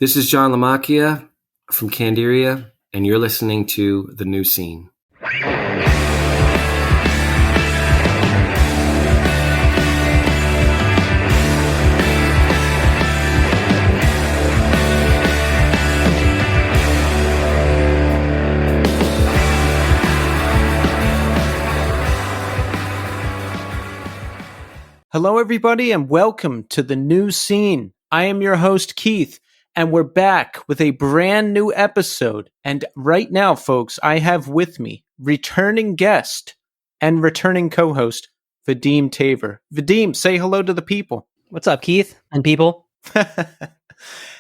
This is John Lamacchia from Candiria, and you're listening to The New Scene. Hello, everybody, and welcome to The New Scene. I am your host, Keith, and we're back with a brand new episode. And right now, folks, I have with me returning guest and returning co-host, Vadim Taver. Vadim, say hello to the people. What's up, Keith and people?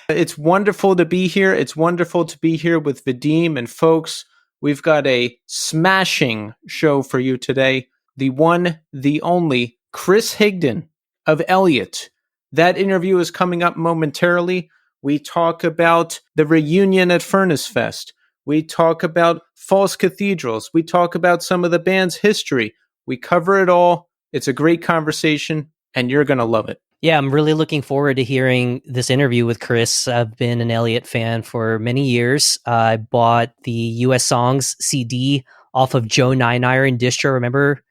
It's wonderful to be here. It's wonderful to be here with Vadim. And folks, we've got a smashing show for you today. The one, the only, Chris Higdon of Elliott. That interview is coming up momentarily. We talk about the reunion at Furnace Fest. We talk about false cathedrals. We talk about some of the band's history. We cover it all. It's a great conversation, and you're going to love it. Yeah, I'm really looking forward to hearing this interview with Chris. I've been an Elliott fan for many years. I bought the US Songs CD off of Joe Nine Iron distro. Remember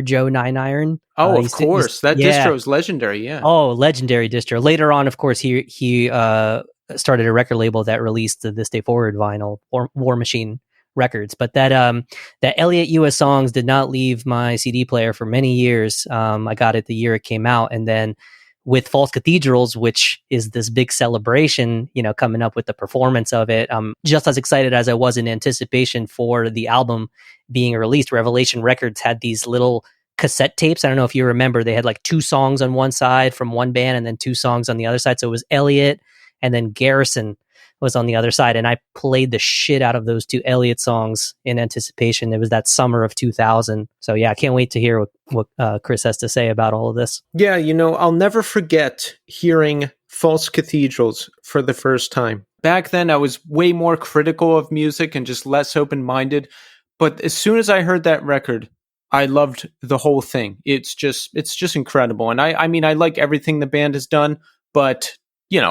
Joe Nine Iron? Oh, of course. That distro is legendary, yeah. Oh, legendary distro. Later on, of course, he started a record label that released the This Day Forward vinyl, War Machine Records. But that Elliott US Songs did not leave my CD player for many years. I got it the year it came out. And then with False Cathedrals, which is this big celebration, coming up with the performance of it, I'm just as excited as I was in anticipation for the album being released. Revelation Records had these little cassette tapes. I don't know if you remember, they had like 2 songs on one side from one band and then 2 songs on the other side. So it was Elliott and then Garrison was on the other side. And I played the shit out of those 2 Elliott songs in anticipation. It was that summer of 2000. So yeah, I can't wait to hear what Chris has to say about all of this. Yeah, I'll never forget hearing False Cathedrals for the first time. Back then, I was way more critical of music and just less open-minded. But as soon as I heard that record, I loved the whole thing. It's just incredible. And I mean, I like everything the band has done, but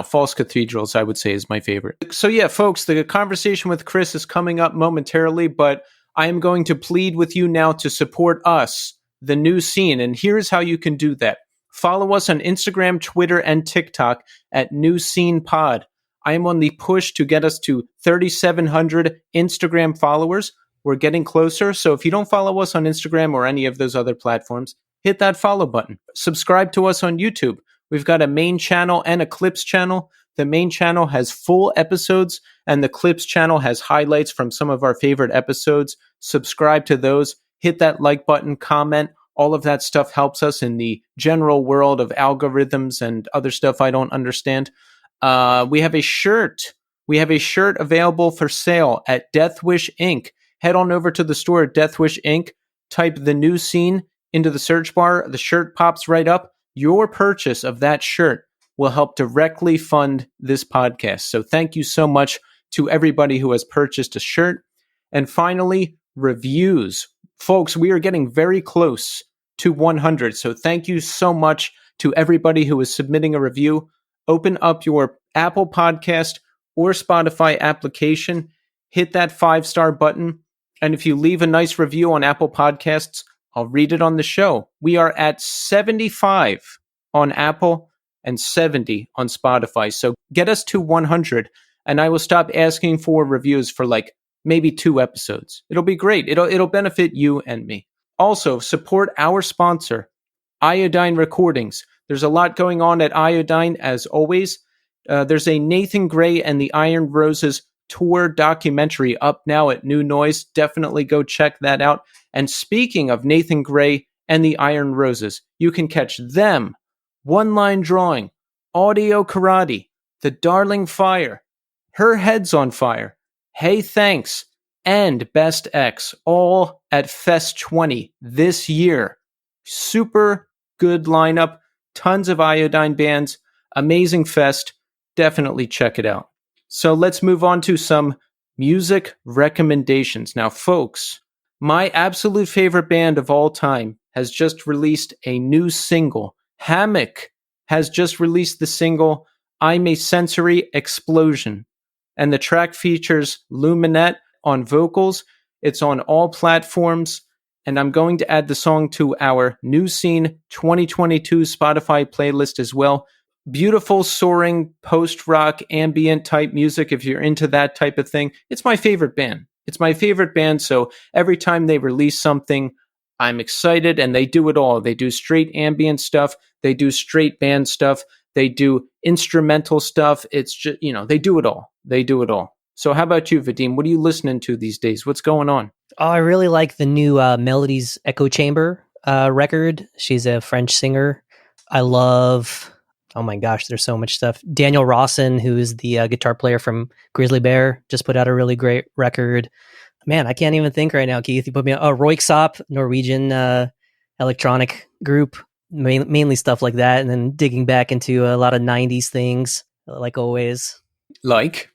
False Cathedrals, I would say, is my favorite. So yeah, folks, the conversation with Chris is coming up momentarily, but I am going to plead with you now to support us, The New Scene. And here's how you can do that. Follow us on Instagram, Twitter, and TikTok at New Scene Pod. I am on the push to get us to 3,700 Instagram followers. We're getting closer, so if you don't follow us on Instagram or any of those other platforms, hit that follow button. Subscribe to us on YouTube. We've got a main channel and a clips channel. The main channel has full episodes, and the clips channel has highlights from some of our favorite episodes. Subscribe to those. Hit that like button, comment. All of that stuff helps us in the general world of algorithms and other stuff I don't understand. We have a shirt. We have a shirt available for sale at Death Wish Inc. Head on over to the store at Death Wish Inc. Type The New Scene into the search bar. The shirt pops right up. Your purchase of that shirt will help directly fund this podcast. So thank you so much to everybody who has purchased a shirt. And finally, reviews. Folks, we are getting very close to 100. So thank you so much to everybody who is submitting a review. Open up your Apple Podcast or Spotify application. Hit that 5-star button. And if you leave a nice review on Apple Podcasts, I'll read it on the show. We are at 75 on Apple and 70 on Spotify. So get us to 100, and I will stop asking for reviews for maybe 2 episodes. It'll be great. It'll benefit you and me. Also, support our sponsor, Iodine Recordings. There's a lot going on at Iodine, as always. There's a Nathan Gray and the Iron Roses tour documentary up now at New Noise. Definitely go check that out. And speaking of Nathan Gray and the Iron Roses, you can catch them, One Line Drawing, Audio Karate, The Darling Fire, Her Head's on Fire, Hey Thanks, and Best X, all at Fest 20 this year. Super good lineup, tons of Iodine bands, amazing fest. Definitely check it out. So let's move on to some music recommendations. Now, folks, my absolute favorite band of all time has just released a new single. Hammock has just released the single I'm a Sensory Explosion. And the track features Luminette on vocals. It's on all platforms. And I'm going to add the song to our New Scene 2022 Spotify playlist as well. Beautiful, soaring, post-rock, ambient type music. If you're into that type of thing, it's my favorite band. It's my favorite band. So every time they release something, I'm excited, and they do it all. They do straight ambient stuff. They do straight band stuff. They do instrumental stuff. It's just, they do it all. They do it all. So how about you, Vadim? What are you listening to these days? What's going on? Oh, I really like the new Melodies Echo Chamber record. She's a French singer. I love, oh my gosh, there's so much stuff. Daniel Rawson, who is the guitar player from Grizzly Bear, just put out a really great record. Man, I can't even think right now, Keith. You put me on Royksop, Norwegian electronic group, mainly stuff like that, and then digging back into a lot of 90s things, like always. Like?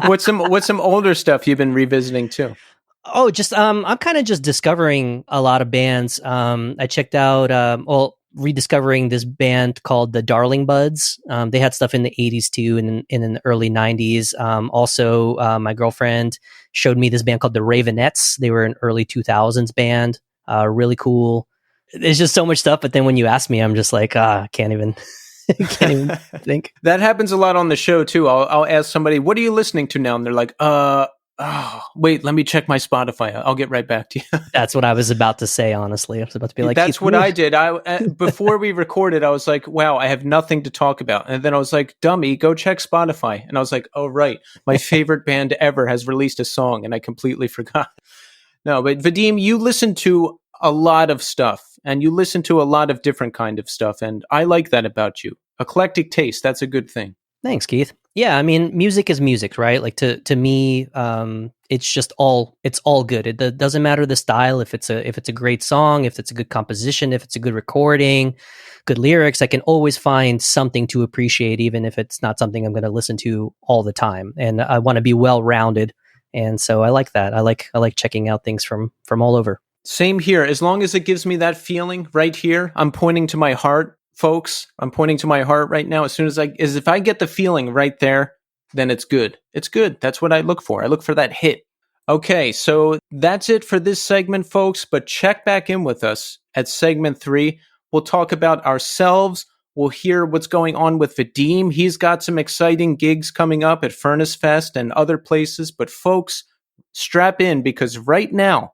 What's some older stuff you've been revisiting too? Oh, just I'm kind of just discovering a lot of bands. I checked out rediscovering this band called the Darling Buds. They had stuff in the 80s too, and in the early 90s. Also, my girlfriend showed me this band called the Ravenettes. They were an early 2000s band. Really cool. There's just so much stuff, but then when you ask me, I'm just like, can't even think. That happens a lot on the show too. I'll ask somebody, "What are you listening to now?" And they're like, wait, let me check my Spotify. I'll get right back to you." That's what I was about to say, honestly. I was about to be like, that's what I did. Before we recorded, I was like, wow, I have nothing to talk about. And then I was like, dummy, go check Spotify. And I was like, oh, right. My favorite band ever has released a song, and I completely forgot. No, but Vadim, you listen to a lot of stuff, and you listen to a lot of different kind of stuff. And I like that about you. Eclectic taste. That's a good thing. Thanks, Keith. Yeah, I mean, music is music, right? Like to me, it's just it's all good. It doesn't matter the style. If it's a great song, if it's a good composition, if it's a good recording, good lyrics, I can always find something to appreciate, even if it's not something I'm going to listen to all the time. And I want to be well rounded, and so I like that. I like checking out things from all over. Same here. As long as it gives me that feeling right here, I'm pointing to my heart. Folks, I'm pointing to my heart right now. As soon as if I get the feeling right there, then it's good. It's good. That's what I look for. I look for that hit. Okay, so that's it for this segment, folks. But check back in with us at segment 3. We'll talk about ourselves. We'll hear what's going on with Vadim. He's got some exciting gigs coming up at Furnace Fest and other places. But folks, strap in, because right now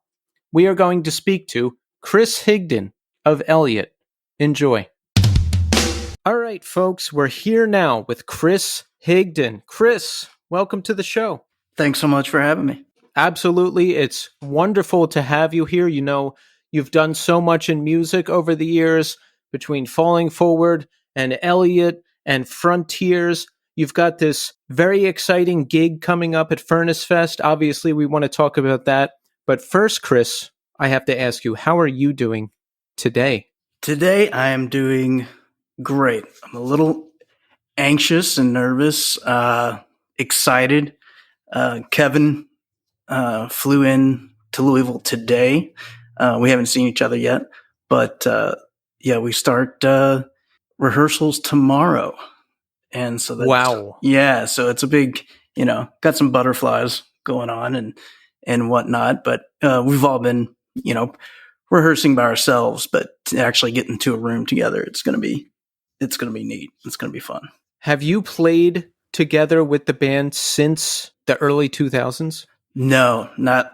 we are going to speak to Chris Higdon of Elliott. Enjoy. All right, folks, we're here now with Chris Higdon. Chris, welcome to the show. Thanks so much for having me. Absolutely. It's wonderful to have you here. You know, you've done so much in music over the years, between Falling Forward and Elliott and Frontiers. You've got this very exciting gig coming up at Furnace Fest. Obviously, we want to talk about that. But first, Chris, I have to ask you, how are you doing today? Today, I am doing great. I'm a little anxious and nervous, excited. Kevin flew in to Louisville today. We haven't seen each other yet, but we start rehearsals tomorrow. And so that's, wow. Yeah, so it's a big, got some butterflies going on and whatnot, but we've all been, rehearsing by ourselves, but to actually get into a room together, it's going to be neat. It's going to be fun. Have you played together with the band since the early 2000s? No, not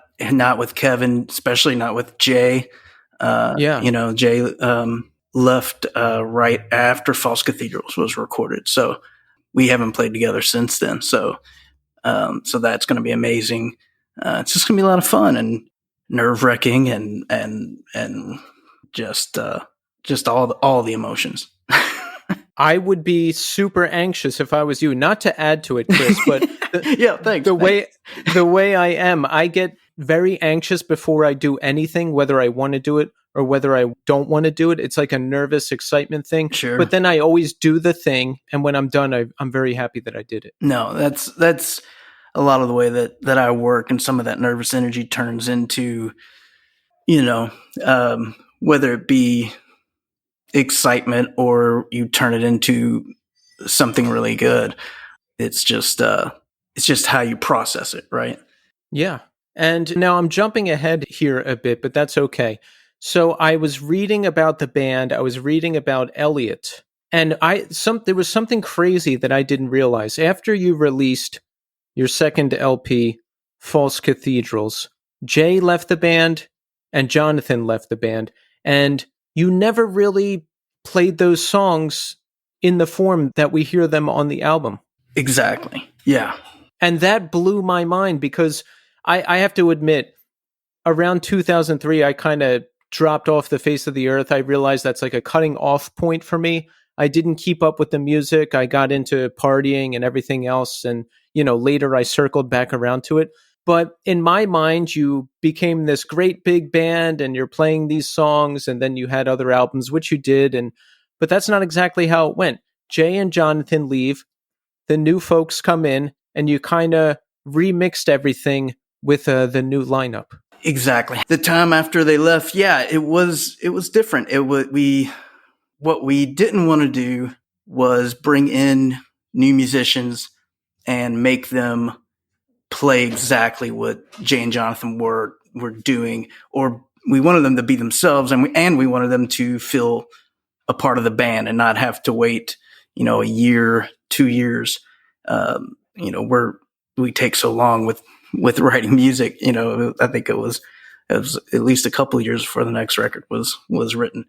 with Kevin, especially not with Jay. Jay left right after False Cathedrals was recorded, so we haven't played together since then. So that's going to be amazing. It's just going to be a lot of fun and nerve-wracking and just all the emotions. I would be super anxious if I was you. Not to add to it, Chris, but thanks. The way I am, I get very anxious before I do anything, whether I want to do it or whether I don't want to do it. It's like a nervous excitement thing. Sure. But then I always do the thing, and when I'm done, I'm very happy that I did it. No, that's a lot of the way that I work, and some of that nervous energy turns into, whether it be excitement or you turn it into something really good. It's just how you process it, right? Yeah. And now I'm jumping ahead here a bit, but that's okay. So I was reading about the band, I was reading about Elliott, and there was something crazy that I didn't realize. After you released your second LP, False Cathedrals, Jay left the band and Jonathan left the band, and you never really played those songs in the form that we hear them on the album. Exactly. Yeah. And that blew my mind because I have to admit, around 2003, I kind of dropped off the face of the earth. I realized that's like a cutting off point for me. I didn't keep up with the music. I got into partying and everything else. And, later I circled back around to it. But in my mind, you became this great big band and you're playing these songs, and then you had other albums, which you did. But that's not exactly how it went. Jay and Jonathan leave, the new folks come in, and you kind of remixed everything with the new lineup. Exactly. The time after they left, yeah, it was different. What we didn't want to do was bring in new musicians and make them play exactly what Jay and Jonathan were doing, or we wanted them to be themselves, and we wanted them to feel a part of the band and not have to wait, a year, 2 years. We take so long with writing music. I think it was at least a couple of years before the next record was written.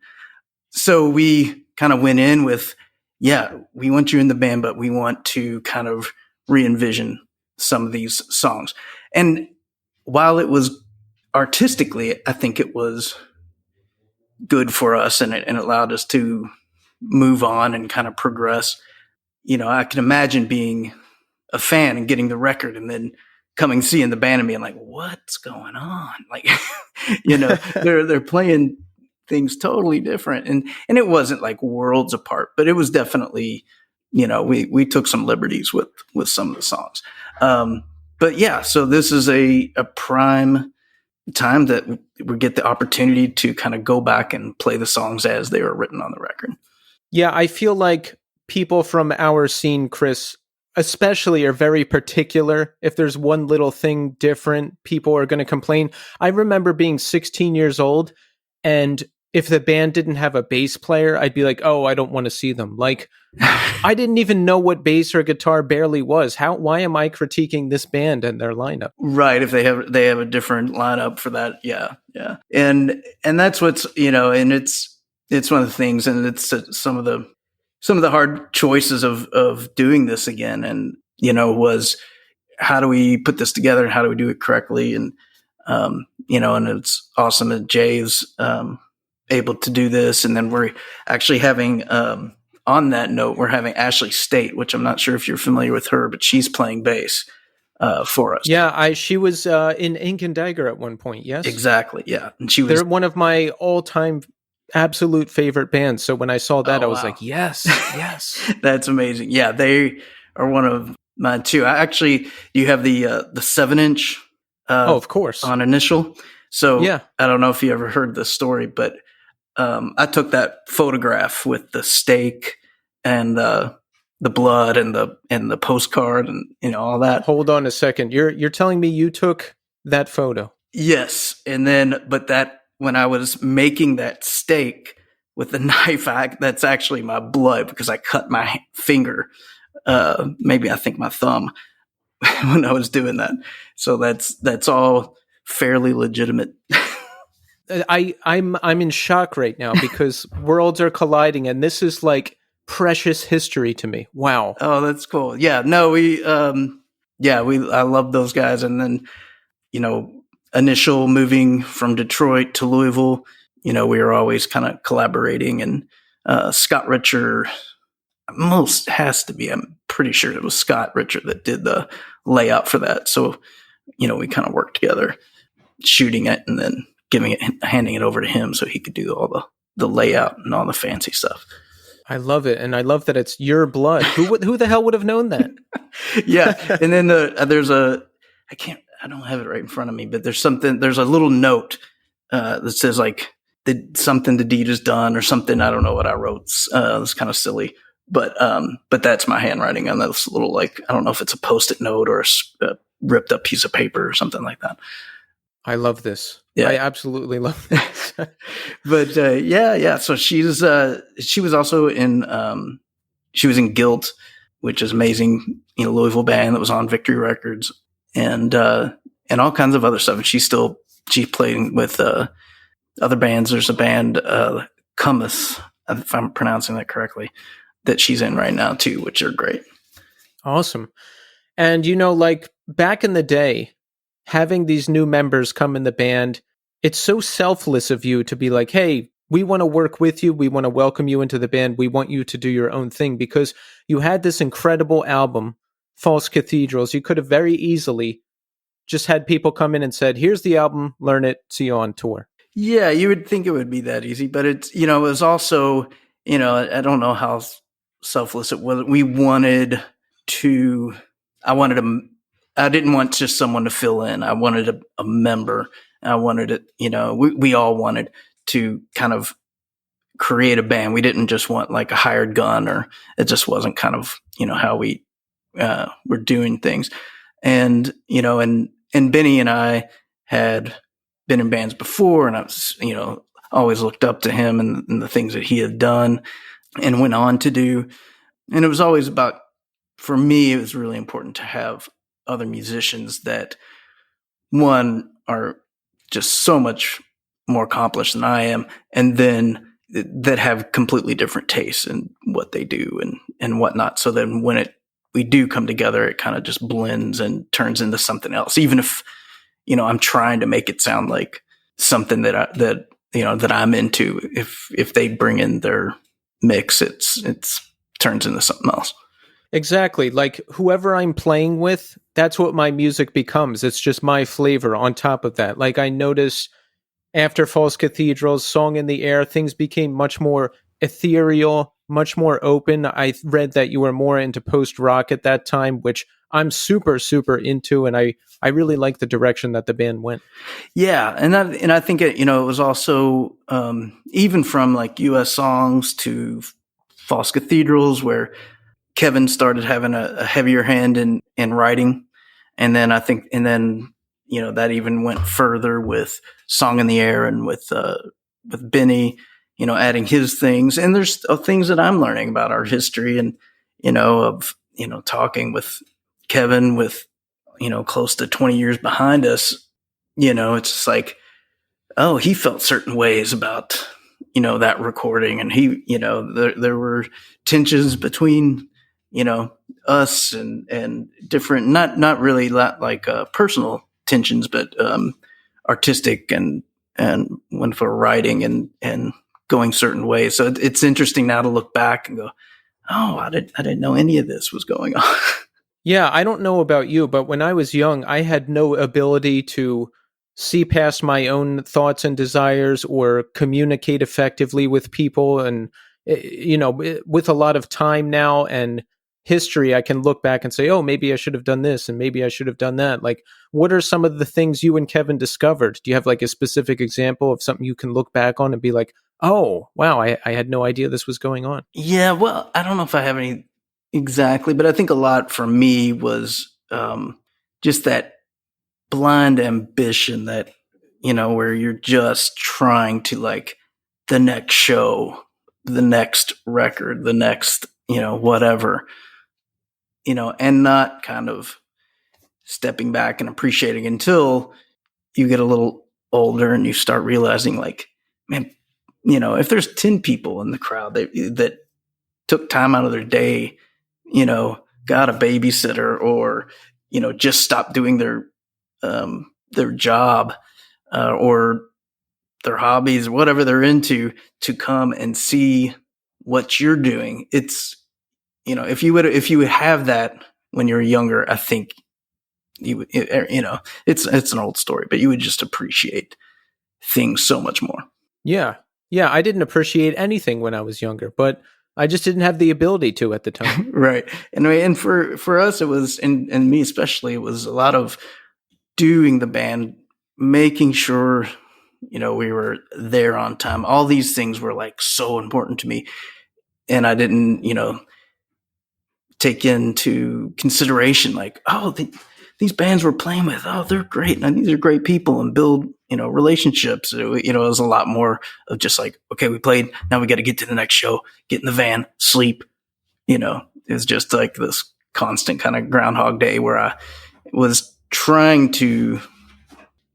So we kind of went in with, we want you in the band, but we want to kind of re-envision some of these songs. And while it was artistically, I think it was good for us, and it allowed us to move on and kind of progress. I can imagine being a fan and getting the record and then seeing the band and being like, what's going on? Like, they're playing things totally different. And it wasn't like worlds apart, but it was definitely, we took some liberties with some of the songs. But yeah, so this is a prime time that we get the opportunity to kind of go back and play the songs as they were written on the record. Yeah, I feel like people from our scene, Chris, especially, are very particular. If there's one little thing different, people are going to complain. I remember being 16 years old, and if the band didn't have a bass player, I'd be like, oh, I don't want to see them. Like, I didn't even know what bass or guitar barely was. Why am I critiquing this band and their lineup? Right. If they have a different lineup for that. Yeah. Yeah. And that's what's, and it's one of the things, and it's some of the hard choices of doing this again. And, was how do we put this together and how do we do it correctly? And, and it's awesome that Jay is, able to do this. And then we're actually having, on that note, we're having Ashley State, which I'm not sure if you're familiar with her, but she's playing bass for us. Yeah, she was in Ink and Dagger at one point, yes? Exactly, yeah. And they're one of my all-time absolute favorite bands. So when I saw that, I was like, yes. That's amazing. Yeah, they are one of mine too. You have the 7-inch of course, on Initial. So yeah. I don't know if you ever heard this story, but I took that photograph with the stake and the blood and the postcard and all that. Hold on a second. You're telling me you took that photo? Yes. And then, when I was making that stake with the knife, that's actually my blood because I cut my finger, maybe I think my thumb when I was doing that. So that's all fairly legitimate. I'm in shock right now because worlds are colliding, and this is like precious history to me. Wow. Oh, that's cool. Yeah. No, I love those guys. And then, Initial moving from Detroit to Louisville, we were always kind of collaborating, and Scott Richer has to be, I'm pretty sure it was Scott Richer that did the layout for that. So, we kind of worked together shooting it and then handing it over to him so he could do all the layout and all the fancy stuff. I love it. And I love that it's your blood. Who the hell would have known that? Yeah. And then I don't have it right in front of me, but there's a little note that says like something the deed is done or something. I don't know what I wrote. It's kind of silly, but that's my handwriting on this little, like, I don't know if it's a Post-it note or a ripped up piece of paper or something like that. I love this. Yeah. I absolutely love this. But yeah. So she was also in she was in Guilt, which is amazing, Louisville band that was on Victory Records, and all kinds of other stuff. And she's playing with other bands. There's a band, Cummins, if I'm pronouncing that correctly, that she's in right now too, which are great. Awesome. And like back in the day, having these new members come in the band, it's so selfless of you to be like, hey, we want to work with you. We want to welcome you into the band. We want you to do your own thing, because you had this incredible album, False Cathedrals. You could have very easily just had people come in and said, here's the album, learn it, see you on tour. Yeah, you would think it would be that easy, but it's, it was also, I don't know how selfless it was. I didn't want just someone to fill in. I wanted a member. I wanted it, we all wanted to kind of create a band. We didn't just want like a hired gun, or it just wasn't kind of, how we were doing things. And, and Benny and I had been in bands before, and I was, always looked up to him and the things that he had done and went on to do. And it was always about, for me, it was really important to have other musicians that, one, are just so much more accomplished than I am, and then that have completely different tastes in what they do and whatnot. So then when we do come together, it kind of just blends and turns into something else. Even if, I'm trying to make it sound like something that I'm into. If they bring in their mix, it's turns into something else. Exactly. Like whoever I'm playing with, that's what my music becomes. It's just my flavor on top of that. Like I notice after False Cathedrals, Song in the Air, things became much more ethereal, much more open. I read that you were more into post-rock at that time, which I'm super, super into, and I really like the direction that the band went. Yeah, and I think it was also even from like U.S. Songs to False Cathedrals, where Kevin started having a heavier hand in writing, and then that even went further with Song in the Air and with Benny, adding his things. And there's things that I'm learning about our history and, of talking with Kevin with, close to 20 years behind us, it's just like, oh, he felt certain ways about, that recording. And he, there were tensions between, us and different, not really like personal tensions, but artistic and when for writing and going certain ways. So it's interesting now to look back and go, oh, I didn't know any of this was going on. Yeah, I don't know about you, but when I was young, I had no ability to see past my own thoughts and desires or communicate effectively with people. And, with a lot of time now and history, I can look back and say, oh, maybe I should have done this and maybe I should have done that. Like, what are some of the things you and Kevin discovered? Do you have like a specific example of something you can look back on and be like, oh, wow, I had no idea this was going on? Yeah, well, I don't know if I have any exactly, but I think a lot for me was just that blind ambition that, where you're just trying to like the next show, the next record, the next, whatever, and not kind of stepping back and appreciating until you get a little older and you start realizing like, man, if there's 10 people in the crowd that took time out of their day, got a babysitter or, just stopped doing their job or their hobbies, whatever they're into, to come and see what you're doing. It's, if you would have that when you're younger, I think you would, it's an old story, but you would just appreciate things so much more. Yeah. Yeah. I didn't appreciate anything when I was younger, but I just didn't have the ability to at the time. Right. And for us, it was, and me especially, it was a lot of doing the band, making sure, we were there on time. All these things were like so important to me. And I didn't, take into consideration, like, oh, these bands we're playing with, oh, they're great. And these are great people, and build, relationships. It was a lot more of just like, okay, we played, now we got to get to the next show, get in the van, sleep. It's just like this constant kind of Groundhog Day where I was trying to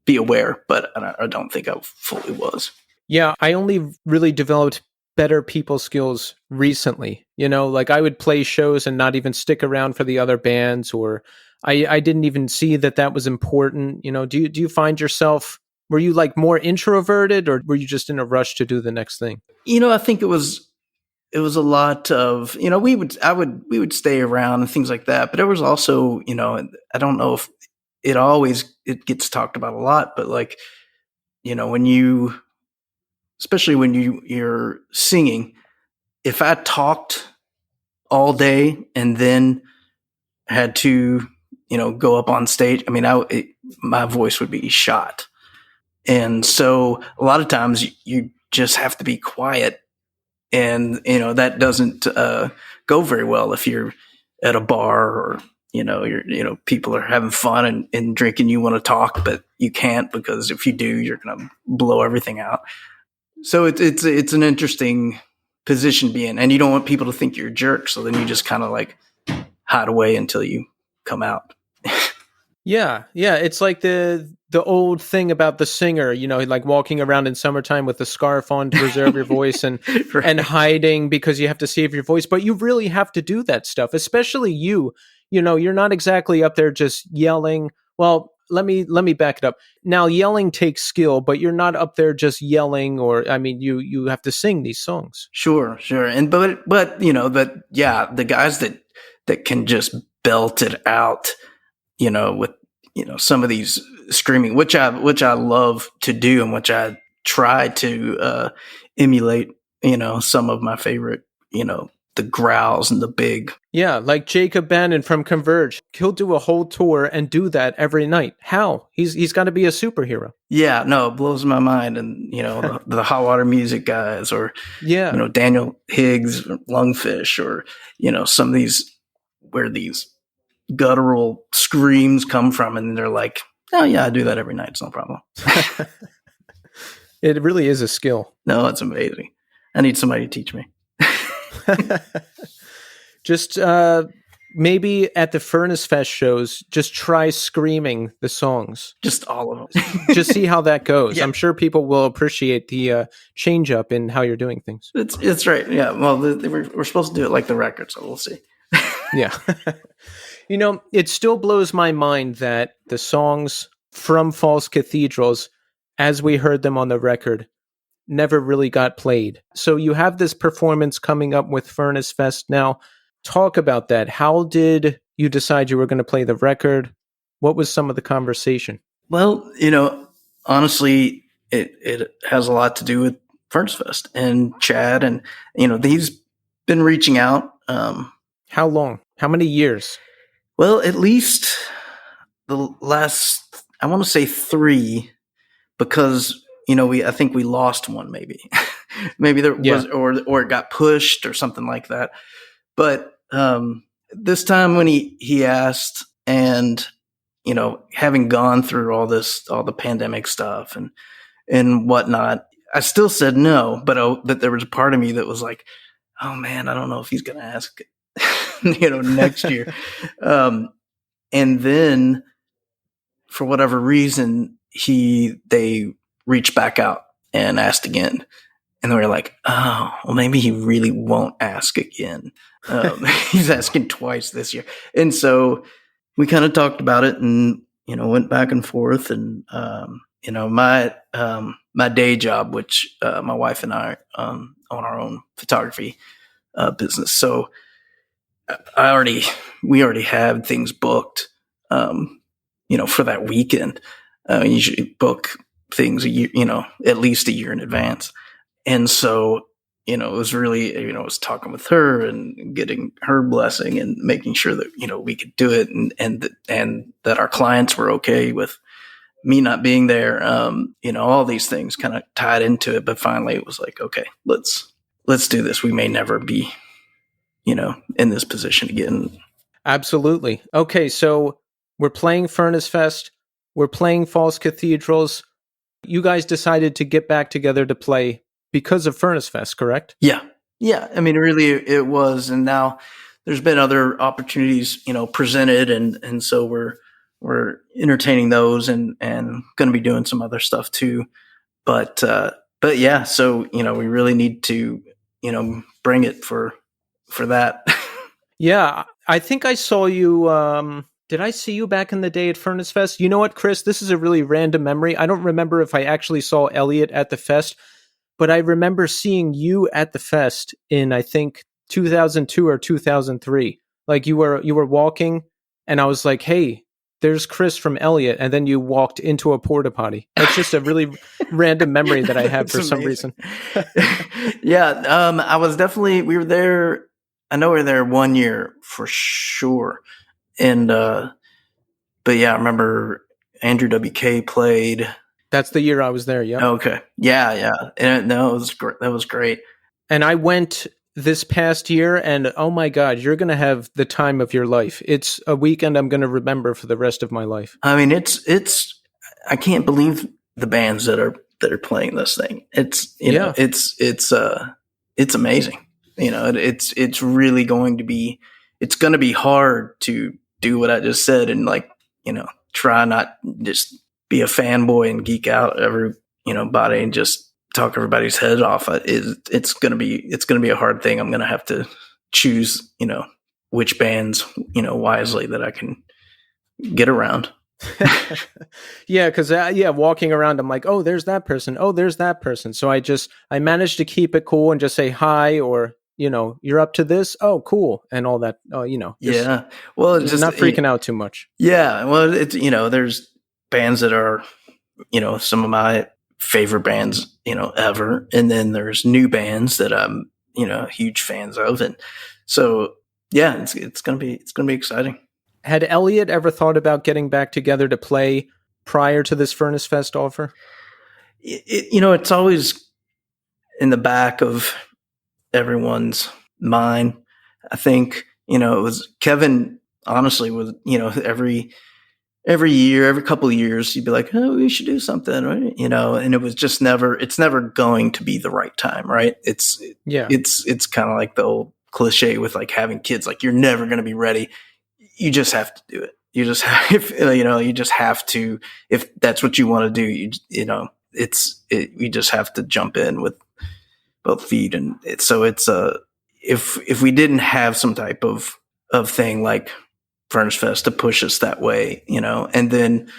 be aware, but I don't think I fully was. Yeah, I only really developed better people skills recently. Like I would play shows and not even stick around for the other bands, or I didn't even see that was important. Do you find yourself, were you like more introverted, or were you just in a rush to do the next thing? I think it was a lot of, we would stay around and things like that. But there was also, I don't know if it gets talked about a lot, but like, especially when you're singing, if I talked all day and then had to, go up on stage, I mean, my voice would be shot. And so a lot of times you just have to be quiet. And, that doesn't go very well if you're at a bar, or, people are having fun and drinking. You want to talk, but you can't, because if you do, you're going to blow everything out. So it's an interesting position to be in, and you don't want people to think you're a jerk. So then you just kind of like hide away until you come out. Yeah. It's like the old thing about the singer, like walking around in summertime with a scarf on to preserve your voice, and right. and hiding because you have to save your voice. But you really have to do that stuff, especially you're not exactly up there just yelling. Well, let me back it up. Now, yelling takes skill, but you're not up there just yelling, or I mean, you have to sing these songs. Sure. And but yeah, the guys that can just belt it out, with some of these screaming, which I love to do, and which I try to emulate. Some of my favorite, the growls and the big. Yeah, like Jacob Bannon from Converge. He'll do a whole tour and do that every night. How? He's got to be a superhero. Yeah, no, it blows my mind. And, the Hot Water Music guys, or, Daniel Higgs, or Lungfish, or, some of these, where these guttural screams come from. And they're like, oh, yeah, I do that every night. It's no problem. It really is a skill. No, it's amazing. I need somebody to teach me. Just maybe at the Furnace Fest shows, just try screaming the songs. Just all of them. Just see how that goes. Yeah. I'm sure people will appreciate the change up in how you're doing things. It's right. Yeah. Well, we're supposed to do it like the record, so we'll see. Yeah. It still blows my mind that the songs from False Cathedrals, as we heard them on the record, never really got played. So you have this performance coming up with Furnace Fest now. Talk about that. How did you decide you were going to play the record? What was some of the conversation? Well, honestly, it has a lot to do with Furnace Fest and Chad, and he's been reaching out. How long? How many years? Well, at least the last, I want to say 3, because I think we lost one, maybe. Maybe there was, or it got pushed or something like that. But this time when he asked, and having gone through all the pandemic stuff and whatnot, I still said no. But there was a part of me that was like, oh man, I don't know if he's going to ask, next year. And then for whatever reason, they reached back out and asked again. And we were like, oh, well, maybe he really won't ask again. He's asking twice this year. And so we kind of talked about it and, went back and forth. And, my day job, which my wife and I own our own photography business. So we already have things booked, for that weekend. You usually book things a year, at least a year in advance. And so, it was really, I was talking with her and getting her blessing and making sure that, we could do it, and that our clients were okay with me not being there. All these things kind of tied into it, but finally it was like, okay, let's do this. We may never be, in this position again. Absolutely. Okay, so we're playing Furnace Fest. We're playing False Cathedrals. You guys decided to get back together to play because of Furnace Fest, correct? Yeah. Yeah. I mean, really, it was. And now there's been other opportunities, presented. And so we're entertaining those and going to be doing some other stuff too. But yeah, so, we really need to, bring it for that. Yeah. I think I saw you, did I see you back in the day at Furnace Fest? You know what, Chris? This is a really random memory. I don't remember if I actually saw Elliott at the fest, but I remember seeing you at the fest in, I think, 2002 or 2003. Like you were walking, and I was like, "Hey, there's Chris from Elliott," and then you walked into a porta potty. That's just a really random memory that I have for some reason. Yeah, I was definitely. We were there. I know we were there 1 year for sure. And, but yeah, I remember Andrew WK played. That's the year I was there. Yeah. Okay. Yeah. And no, it was great. That was great. And I went this past year, and oh my God, you're going to have the time of your life. It's a weekend I'm going to remember for the rest of my life. I mean, I can't believe the bands that are playing this thing. It's amazing. It's really going to be, it's going to be hard to do what I just said and try not just be a fanboy and geek out every, body and just talk everybody's head off. It's going to be a hard thing. I'm going to have to choose, which bands, wisely that I can get around. Yeah. Cause walking around, I'm like, oh, there's that person. Oh, there's that person. So I managed to keep it cool and just say hi, or, you're up to this. Oh, cool. And all that, yeah. Well, it's just not freaking out too much. Yeah. Well, it's, there's bands that are, some of my favorite bands, ever. And then there's new bands that I'm, huge fans of. And so, yeah, it's going to be exciting. Had Elliott ever thought about getting back together to play prior to this Furnace Fest offer? It's always in the back of everyone's mind. I think, it was Kevin, honestly, was, every year, every couple of years, he'd be like, oh, we should do something, right? And it was just it's never going to be the right time, right? It's kind of like the old cliche with like having kids, like you're never going to be ready. You just have to do it. You just have to, if that's what you want to do, you just have to jump in with both feet. And if we didn't have some type of thing like Furnace Fest to push us that way, and then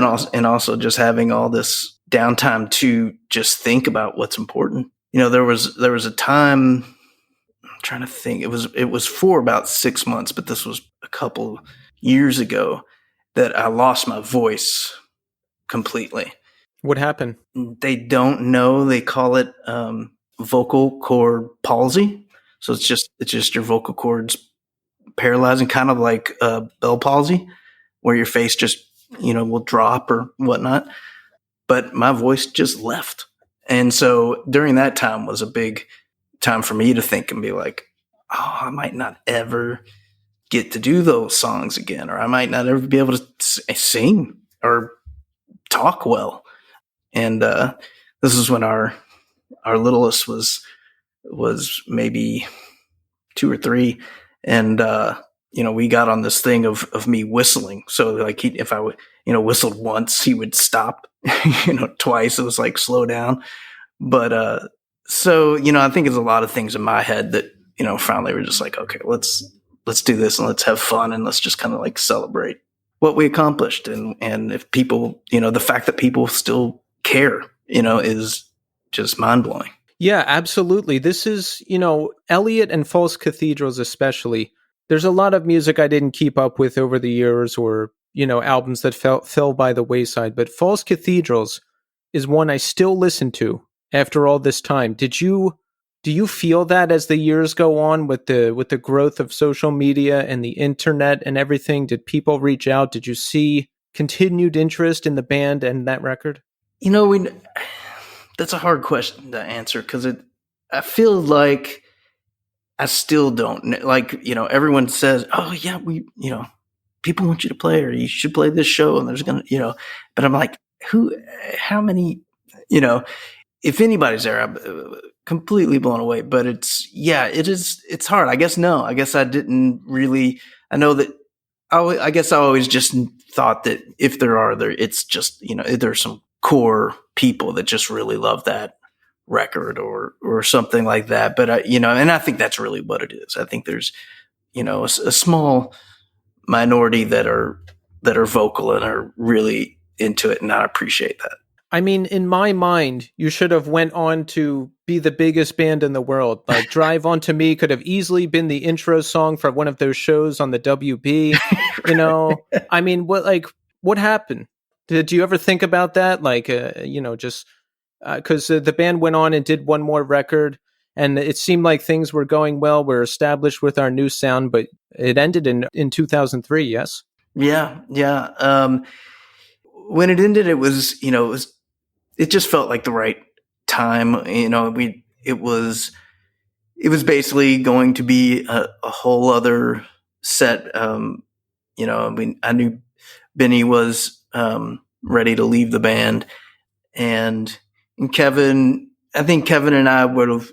also just having all this downtime to just think about what's important. There was a time, I'm trying to think, it was for about 6 months, but this was a couple years ago that I lost my voice completely. What happened? They don't know. They call it vocal cord palsy. So it's just your vocal cords paralyzing, kind of like Bell palsy, where your face just, will drop or whatnot. But my voice just left. And so during that time was a big time for me to think and be like, oh, I might not ever get to do those songs again, or I might not ever be able to sing or talk well. And this is when our littlest was maybe 2 or 3, and we got on this thing of me whistling. So like if I whistled once, he would stop. Twice it was like slow down. But so I think it's a lot of things in my head that finally we're just like, okay, let's do this and let's have fun and let's just kind of like celebrate what we accomplished. And if people, the fact that people still care, is just mind blowing. Yeah, absolutely. This is, Elliott and False Cathedrals especially. There's a lot of music I didn't keep up with over the years, or, albums that fell by the wayside. But False Cathedrals is one I still listen to after all this time. Do you feel that as the years go on with the growth of social media and the internet and everything? Did people reach out? Did you see continued interest in the band and that record? That's a hard question to answer, because I feel like I still don't like, everyone says, oh yeah, people want you to play, or you should play this show. And there's going to, but I'm like, how many, if anybody's there, I'm completely blown away. But it's hard. I guess I didn't really, I know that I guess I always just thought that if it's just, there's some core people that just really love that record or something like that. But and I think that's really what it is. I think there's, a small minority that are vocal and are really into it, and I appreciate that. I mean, in my mind, you should have went on to be the biggest band in the world. Like Drive On To Me could have easily been the intro song for one of those shows on the WB. Right. I mean, what happened? Did you ever think about that? Like, just because the band went on and did one more record, and it seemed like things were going well. We're established with our new sound, but it ended in 2003. Yes. Yeah. When it ended, it was, it just felt like the right time. It was basically going to be a whole other set. I knew Benny was ready to leave the band, and Kevin, I think Kevin and I would have,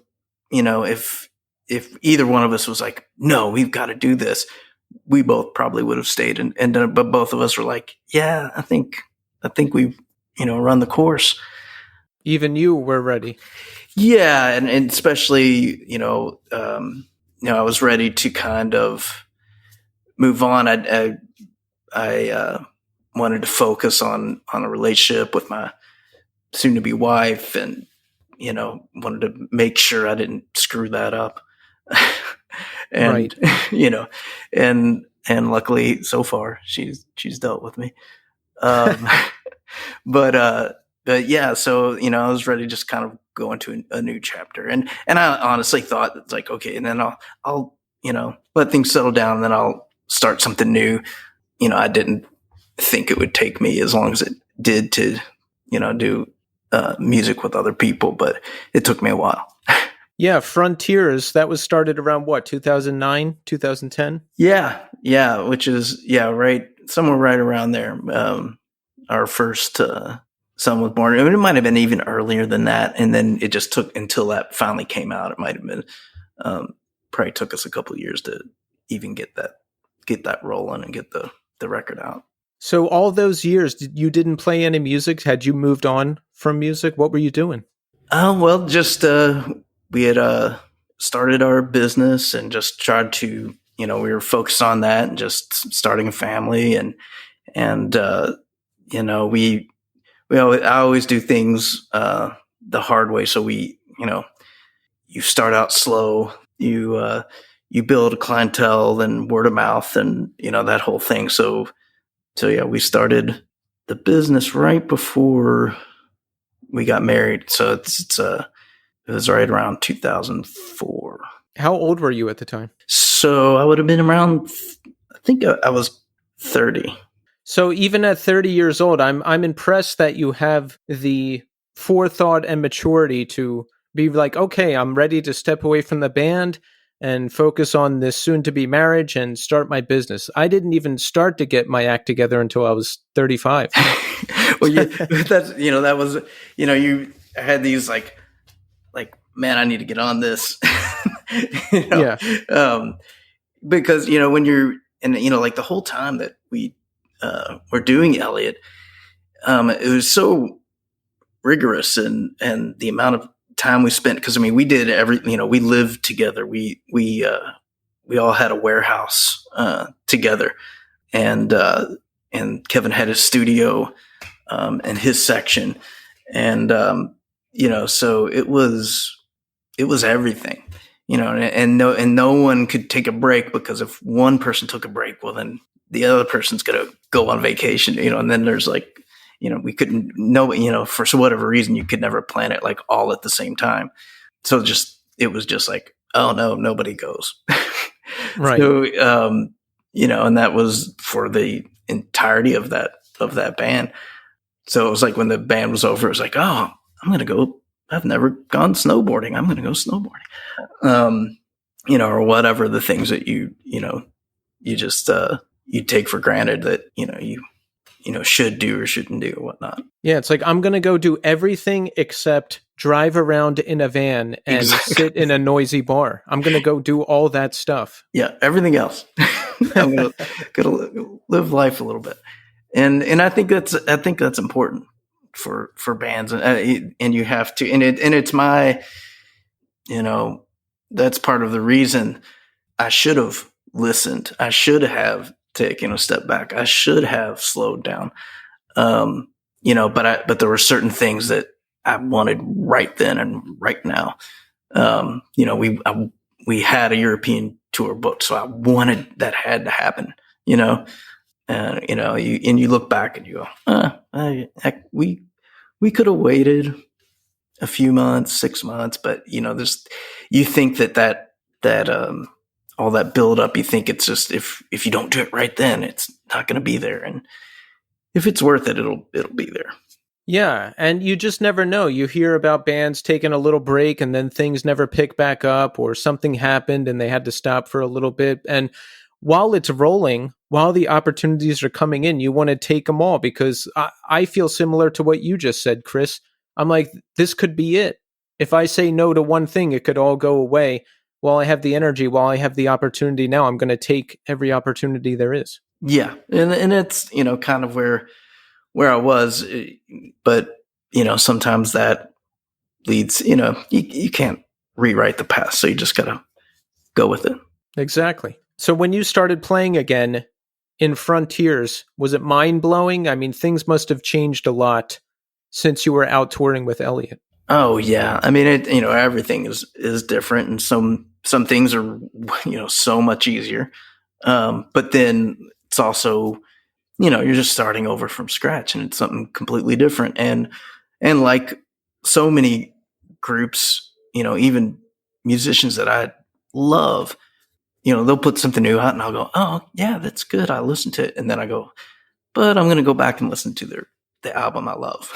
if either one of us was like, no, we've got to do this, we both probably would have stayed and done it. But both of us were like, yeah, I think we've, run the course. Even you were ready. Yeah. And especially, I was ready to kind of move on. I wanted to focus on a relationship with my soon to be wife, and, wanted to make sure I didn't screw that up. And, right. And luckily so far she's dealt with me. But yeah, so, I was ready to just kind of go into a new chapter, and I honestly thought it's like, okay, and then I'll, let things settle down, and then I'll start something new. I didn't think it would take me as long as it did to, do music with other people, but it took me a while. Yeah, Frontiers, that was started around what, 2009, 2010? Yeah, which is, right, somewhere right around there. Our first son was born. I mean, it might have been even earlier than that, and then it just took until that finally came out. It might have been, probably took us a couple of years to even get that rolling and get the record out. So all those years, you didn't play any music? Had you moved on from music? What were you doing? Well, just we had started our business and just tried to, we were focused on that and just starting a family, and I always do things the hard way. So we, you start out slow, you build a clientele, then word of mouth, and that whole thing. So yeah, we started the business right before we got married. So it was right around 2004. How old were you at the time? So I would have been around, I think I was 30. So even at 30 years old, I'm impressed that you have the forethought and maturity to be like, okay, I'm ready to step away from the band and focus on this soon-to-be marriage and start my business. I didn't even start to get my act together until I was 35. Well, that's, that was, you had these like, man, I need to get on this. Yeah. Because, when you're, and, like the whole time that we were doing Elliott, it was so rigorous, and the amount of time we spent, because we did we lived together. We all had a warehouse together, and Kevin had his studio and his section, and so it was everything, and no one could take a break, because if one person took a break, well, then the other person's gonna go on vacation, and then there's like, we couldn't know, for whatever reason, you could never plan it like all at the same time. So it was just like, oh no, nobody goes. Right. So, and that was for the entirety of that band. So it was like when the band was over, it was like, oh, I'm going to go. I've never gone snowboarding. I'm going to go snowboarding. or whatever the things that you just, you take for granted that, you should do or shouldn't do or whatnot. Yeah. It's like, I'm going to go do everything except drive around in a van and sit in a noisy bar. I'm going to go do all that stuff. Yeah. Everything else. I'm going to live life a little bit. And I think that's important for bands, and you have to, and it's my, that's part of the reason I should have listened. I should have taken a step back. I should have slowed down. But there were certain things that I wanted right then and right now. We had a European tour booked, so I wanted that had to happen, and you look back and you go, we could have waited a few months, 6 months, but you think that all that build up, you think it's just, if you don't do it right then, it's not going to be there. And if it's worth it, it'll be there. Yeah. And you just never know. You hear about bands taking a little break and then things never pick back up, or something happened and they had to stop for a little bit. And while it's rolling, while the opportunities are coming in, you want to take them all, because I feel similar to what you just said, Chris. I'm like, this could be it. If I say no to one thing, it could all go away. While I have the energy, while I have the opportunity now, I'm going to take every opportunity there is. Yeah. And it's, kind of where I was, but, sometimes that leads, you can't rewrite the past. So you just got to go with it. Exactly. So when you started playing again in Frontiers, was it mind blowing? I mean, things must have changed a lot since you were out touring with Elliott. Oh yeah. I mean, everything is different, and some things are, so much easier. But then it's also, you're just starting over from scratch, and it's something completely different. And like so many groups, even musicians that I love, they'll put something new out and I'll go, oh yeah, that's good. I listen to it. And then I go, but I'm going to go back and listen to the album I love,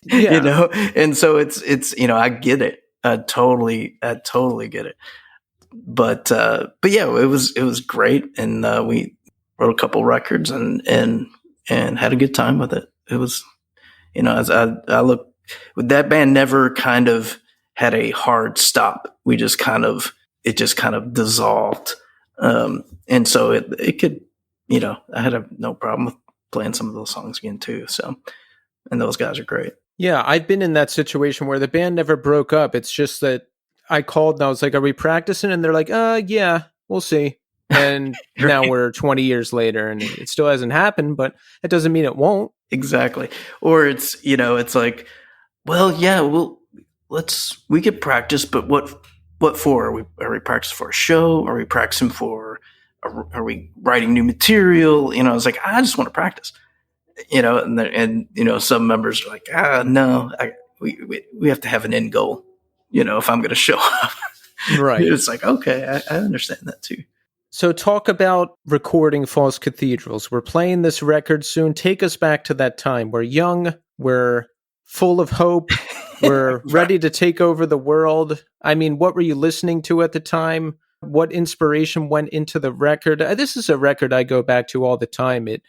Yeah. And so it's, I get it. I totally get it. But yeah, it was great. And, we wrote a couple records and had a good time with it. It was, as I look, that band never kind of had a hard stop. It just kind of dissolved. And so it could, I had no problem with playing some of those songs again too. So, and those guys are great. Yeah. I've been in that situation where the band never broke up. It's just that I called and I was like, are we practicing? And they're like, yeah, we'll see. And Right. Now we're 20 years later and it still hasn't happened, but it doesn't mean it won't. Exactly. Or it's, it's like, well, yeah, we could practice, but what for? Are we practicing for a show? Are we practicing for, are we writing new material? It's like, I just want to practice, and some members are like, no, we have to have an end goal, if I'm going to show up. Right. It's like, okay, I understand that too. So talk about recording False Cathedrals. We're playing this record soon. Take us back to that time. We're young. We're full of hope. We're ready to take over the world. I mean, what were you listening to at the time? What inspiration went into the record? This is a record I go back to all the time. It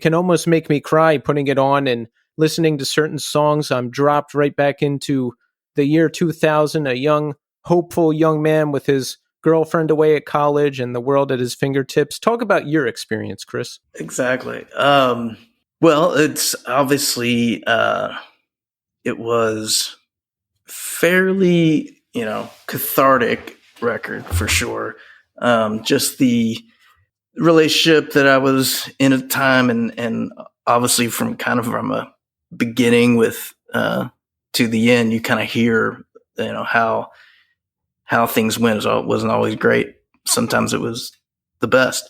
can almost make me cry putting it on and listening to certain songs. I'm dropped right back into the year 2000, a young, hopeful young man with his girlfriend away at college and the world at his fingertips. Talk about your experience, Chris. Exactly. Well, it's obviously, it was fairly, cathartic record for sure. Just the relationship that I was in at the time, and obviously from a beginning with, to the end, you kind of hear, how things went. It wasn't always great. Sometimes it was the best.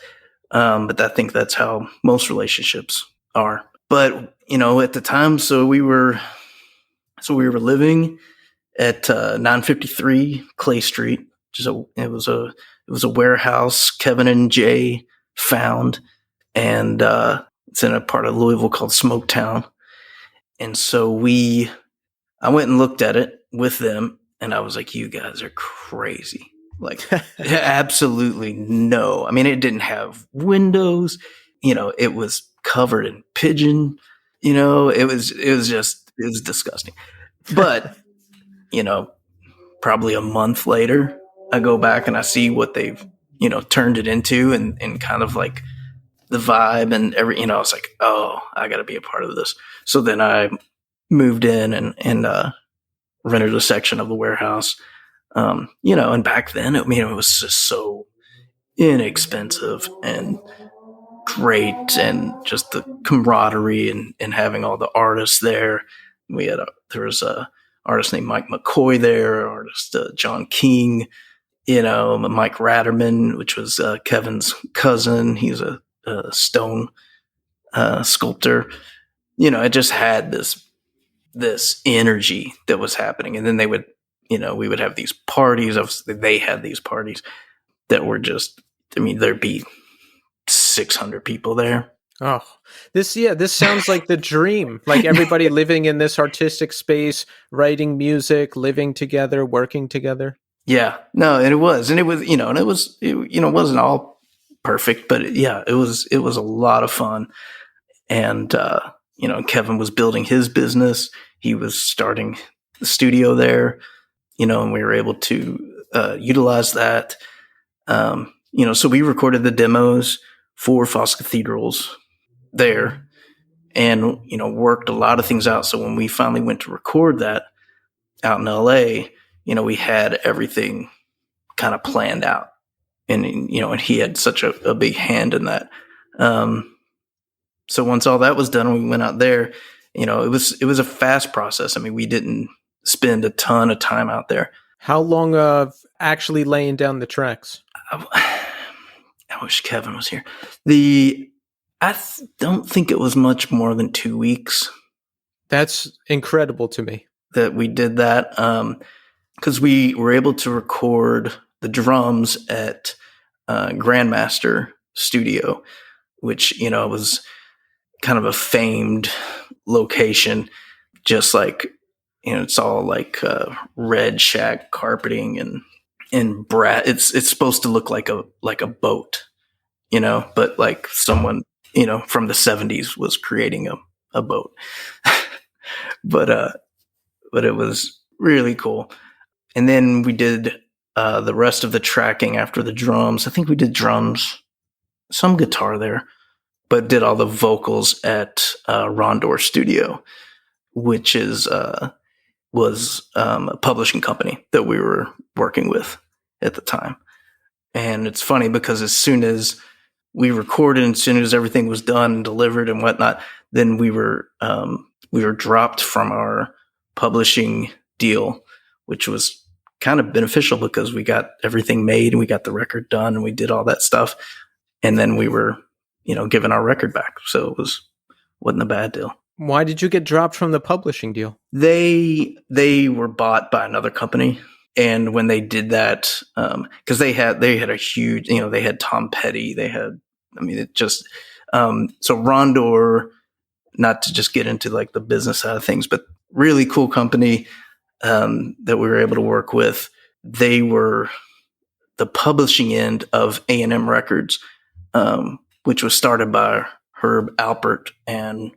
But I think that's how most relationships are. But, at the time, so we were living at 953 Clay Street. It was a warehouse Kevin and Jay found, and it's in a part of Louisville called Smoketown. And so I went and looked at it with them, and I was like, "You guys are crazy! Like, absolutely no. I mean, it didn't have windows. It was covered in pigeon. It was disgusting. But, probably a month later, I go back and I see what they've, turned it into and kind of like the vibe and I was like, oh, I got to be a part of this. So then I moved in and rented a section of the warehouse. And back then, it was just so inexpensive and great, and just the camaraderie and having all the artists there. There was a artist named Mike McCoy there, artist John King, Mike Ratterman, which was Kevin's cousin. He's a stone sculptor. It just had this energy that was happening, and then they would. We would have these parties. Obviously, they had these parties that were just, there'd be 600 people there. Oh, this sounds like the dream. Like everybody living in this artistic space, writing music, living together, working together. Yeah, no, and it was, it wasn't all perfect, but it was a lot of fun. And, Kevin was building his business. He was starting the studio there. And we were able to utilize that. So we recorded the demos for False Cathedrals there and, worked a lot of things out. So when we finally went to record that out in LA, we had everything kind of planned out. And, and he had such a big hand in that. So once all that was done, we went out there, it was a fast process. We didn't spend a ton of time out there. How long of actually laying down the tracks? I wish Kevin was here. I don't think it was much more than 2 weeks. That's incredible to me. That we did that. Because we were able to record the drums at Grandmaster Studio, which, was kind of a famed location, just like, it's all like red shag carpeting and brass. It's supposed to look like a boat, but like someone, from the 70s was creating a boat. but it was really cool. And then we did the rest of the tracking after the drums. I think we did drums, some guitar there, but did all the vocals at Rondor Studio, which was a publishing company that we were working with at the time. And it's funny because as soon as we recorded and as soon as everything was done and delivered and whatnot, then we were dropped from our publishing deal, which was kind of beneficial because we got everything made and we got the record done and we did all that stuff. And then we were, given our record back. So it wasn't a bad deal. Why did you get dropped from the publishing deal? They were bought by another company. And when they did that, because they had a huge, they had Tom Petty, so Rondor, not to just get into like the business side of things, but really cool company that we were able to work with. They were the publishing end of A&M Records, which was started by Herb Alpert and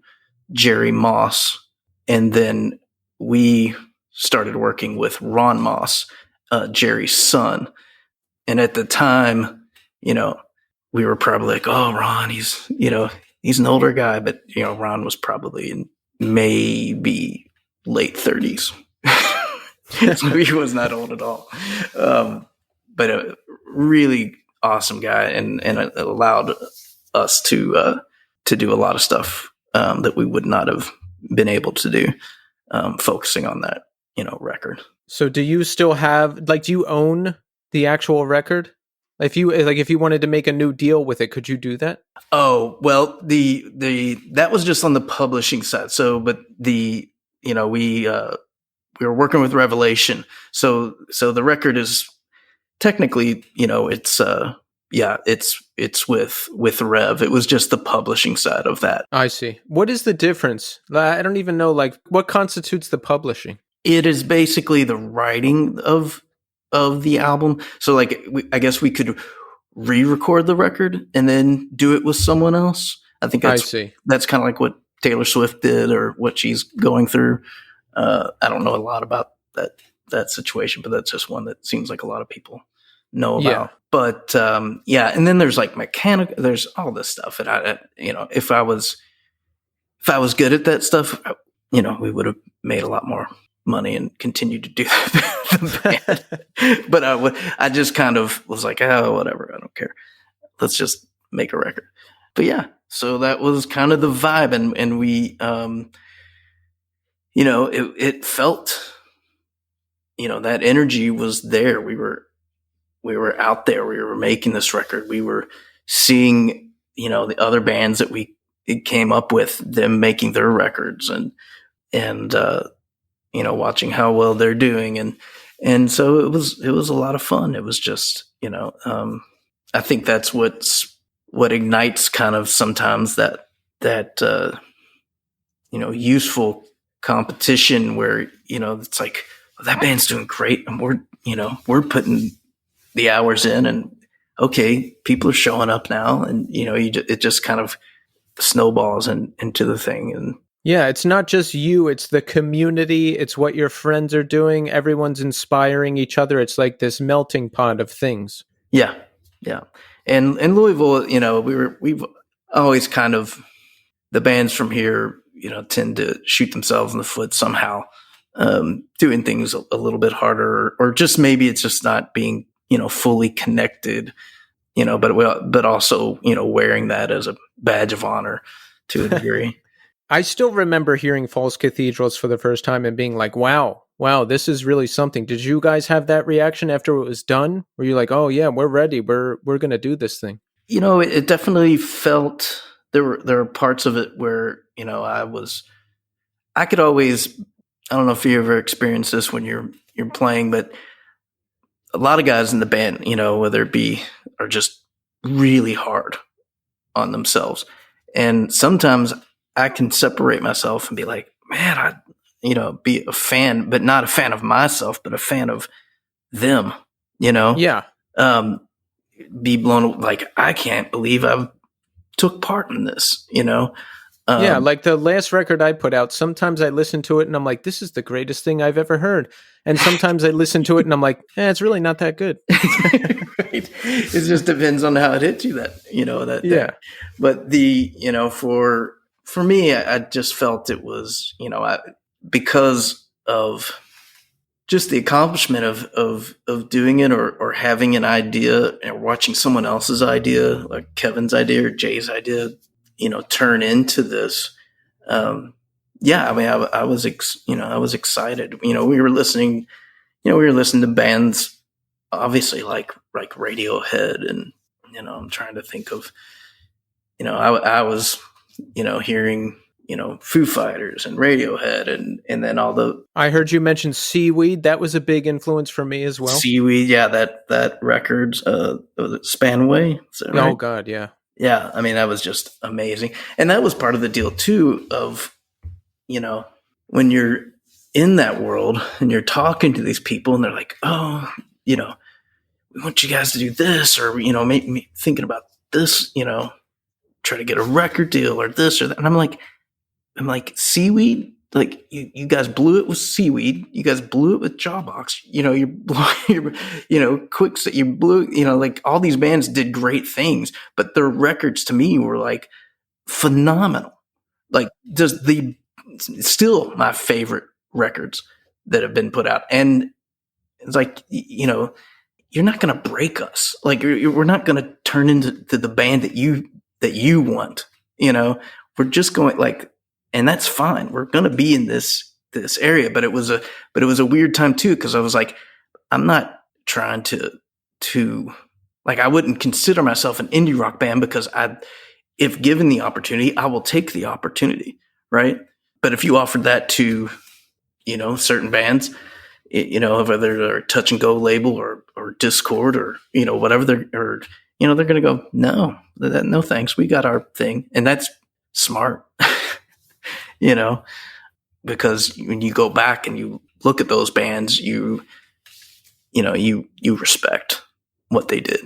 Jerry Moss. And then we started working with Ron Moss, Jerry's son. And at the time, we were probably like, oh, Ron, he's an older guy, but Ron was probably in maybe late 30s. So he was not old at all. But a really awesome guy and it allowed us to do a lot of stuff that we would not have been able to do, focusing on that, record. So do you still have, do you own the actual record? If you wanted to make a new deal with it, could you do that? Oh, well, that was just on the publishing side. So, but we were working with Revelation. So the record is technically, it's with Rev. It was just the publishing side of that. I see. What is the difference? I don't even know, what constitutes the publishing? It is basically the writing of of the album. So like, I guess we could re-record the record and then do it with someone else. I think that's kind of like what Taylor Swift did or what she's going through. I don't know a lot about that situation, but that's just one that seems like a lot of people know about. Yeah. But and then there's like there's all this stuff. And I if I was good at that stuff, we would have made a lot more money and continued to do the band. But I just kind of was like, oh, whatever, I don't care. Let's just make a record. But yeah, so that was kind of the vibe, and we, it felt, that energy was there. We were out there. We were making this record. We were seeing, the other bands that we came up with, them making their records, and watching how well they're doing, and so it was a lot of fun. It was just, I think that's what ignites kind of sometimes that useful competition where, it's like, well, that band's doing great and we're putting the hours in, and okay, people are showing up now, and it just kind of snowballs into the thing. And yeah, it's not just you, it's the community, it's what your friends are doing, everyone's inspiring each other. It's like this melting pot of things. Yeah. And in Louisville, we've always kind of, the bands from here, tend to shoot themselves in the foot somehow, doing things a little bit harder, or just maybe it's just not being, fully connected, but also, wearing that as a badge of honor to a degree. I still remember hearing False Cathedrals for the first time and being like, wow, this is really something. Did you guys have that reaction after it was done? Were you like, oh yeah, we're ready. We're going to do this thing? It definitely felt, there were parts of it where, I could always, I don't know if you ever experienced this when you're playing, but a lot of guys in the band, whether it be, are just really hard on themselves. And sometimes I can separate myself and be like, man, be a fan, but not a fan of myself, but a fan of them, Yeah. Be blown, like, I can't believe I took part in this, yeah, like the last record I put out, sometimes I listen to it and I'm like, this is the greatest thing I've ever heard. And sometimes I listen to it and I'm like, it's really not that good. Right. It just depends on how it hits you that yeah. day. But for me, I just felt it was, because of just the accomplishment of doing it, or having an idea and watching someone else's idea, like Kevin's idea or Jay's idea, turn into this. I mean, I was excited. We were listening to bands, obviously like Radiohead, and I'm trying to think of, I was hearing Foo Fighters and Radiohead, and then all the. I heard you mention Seaweed. That was a big influence for me as well. Seaweed, yeah, that record, Spanway. Right? Oh God, yeah. Yeah, I mean, that was just amazing. And that was part of the deal, too, of, when you're in that world and you're talking to these people and they're like, oh, we want you guys to do this, or, make me thinking about this, try to get a record deal or this or that. And I'm like, Seaweed? Like, you guys blew it with Seaweed. You guys blew it with Jawbox. Quicksand, you blew, like, all these bands did great things, but their records to me were like phenomenal. Like, still my favorite records that have been put out. And it's like, you're not going to break us. Like, we're not going to turn into the band that you want, we're just going, like, and that's fine. We're going to be in this area, but it was a weird time too, because I was like, I'm not trying to like, I wouldn't consider myself an indie rock band, because if given the opportunity, I will take the opportunity, right? But if you offered that to, certain bands, whether they're a touch and go label or Discord or whatever, they're going to go, no thanks, we got our thing, and that's smart. Because when you go back and you look at those bands, you you respect what they did.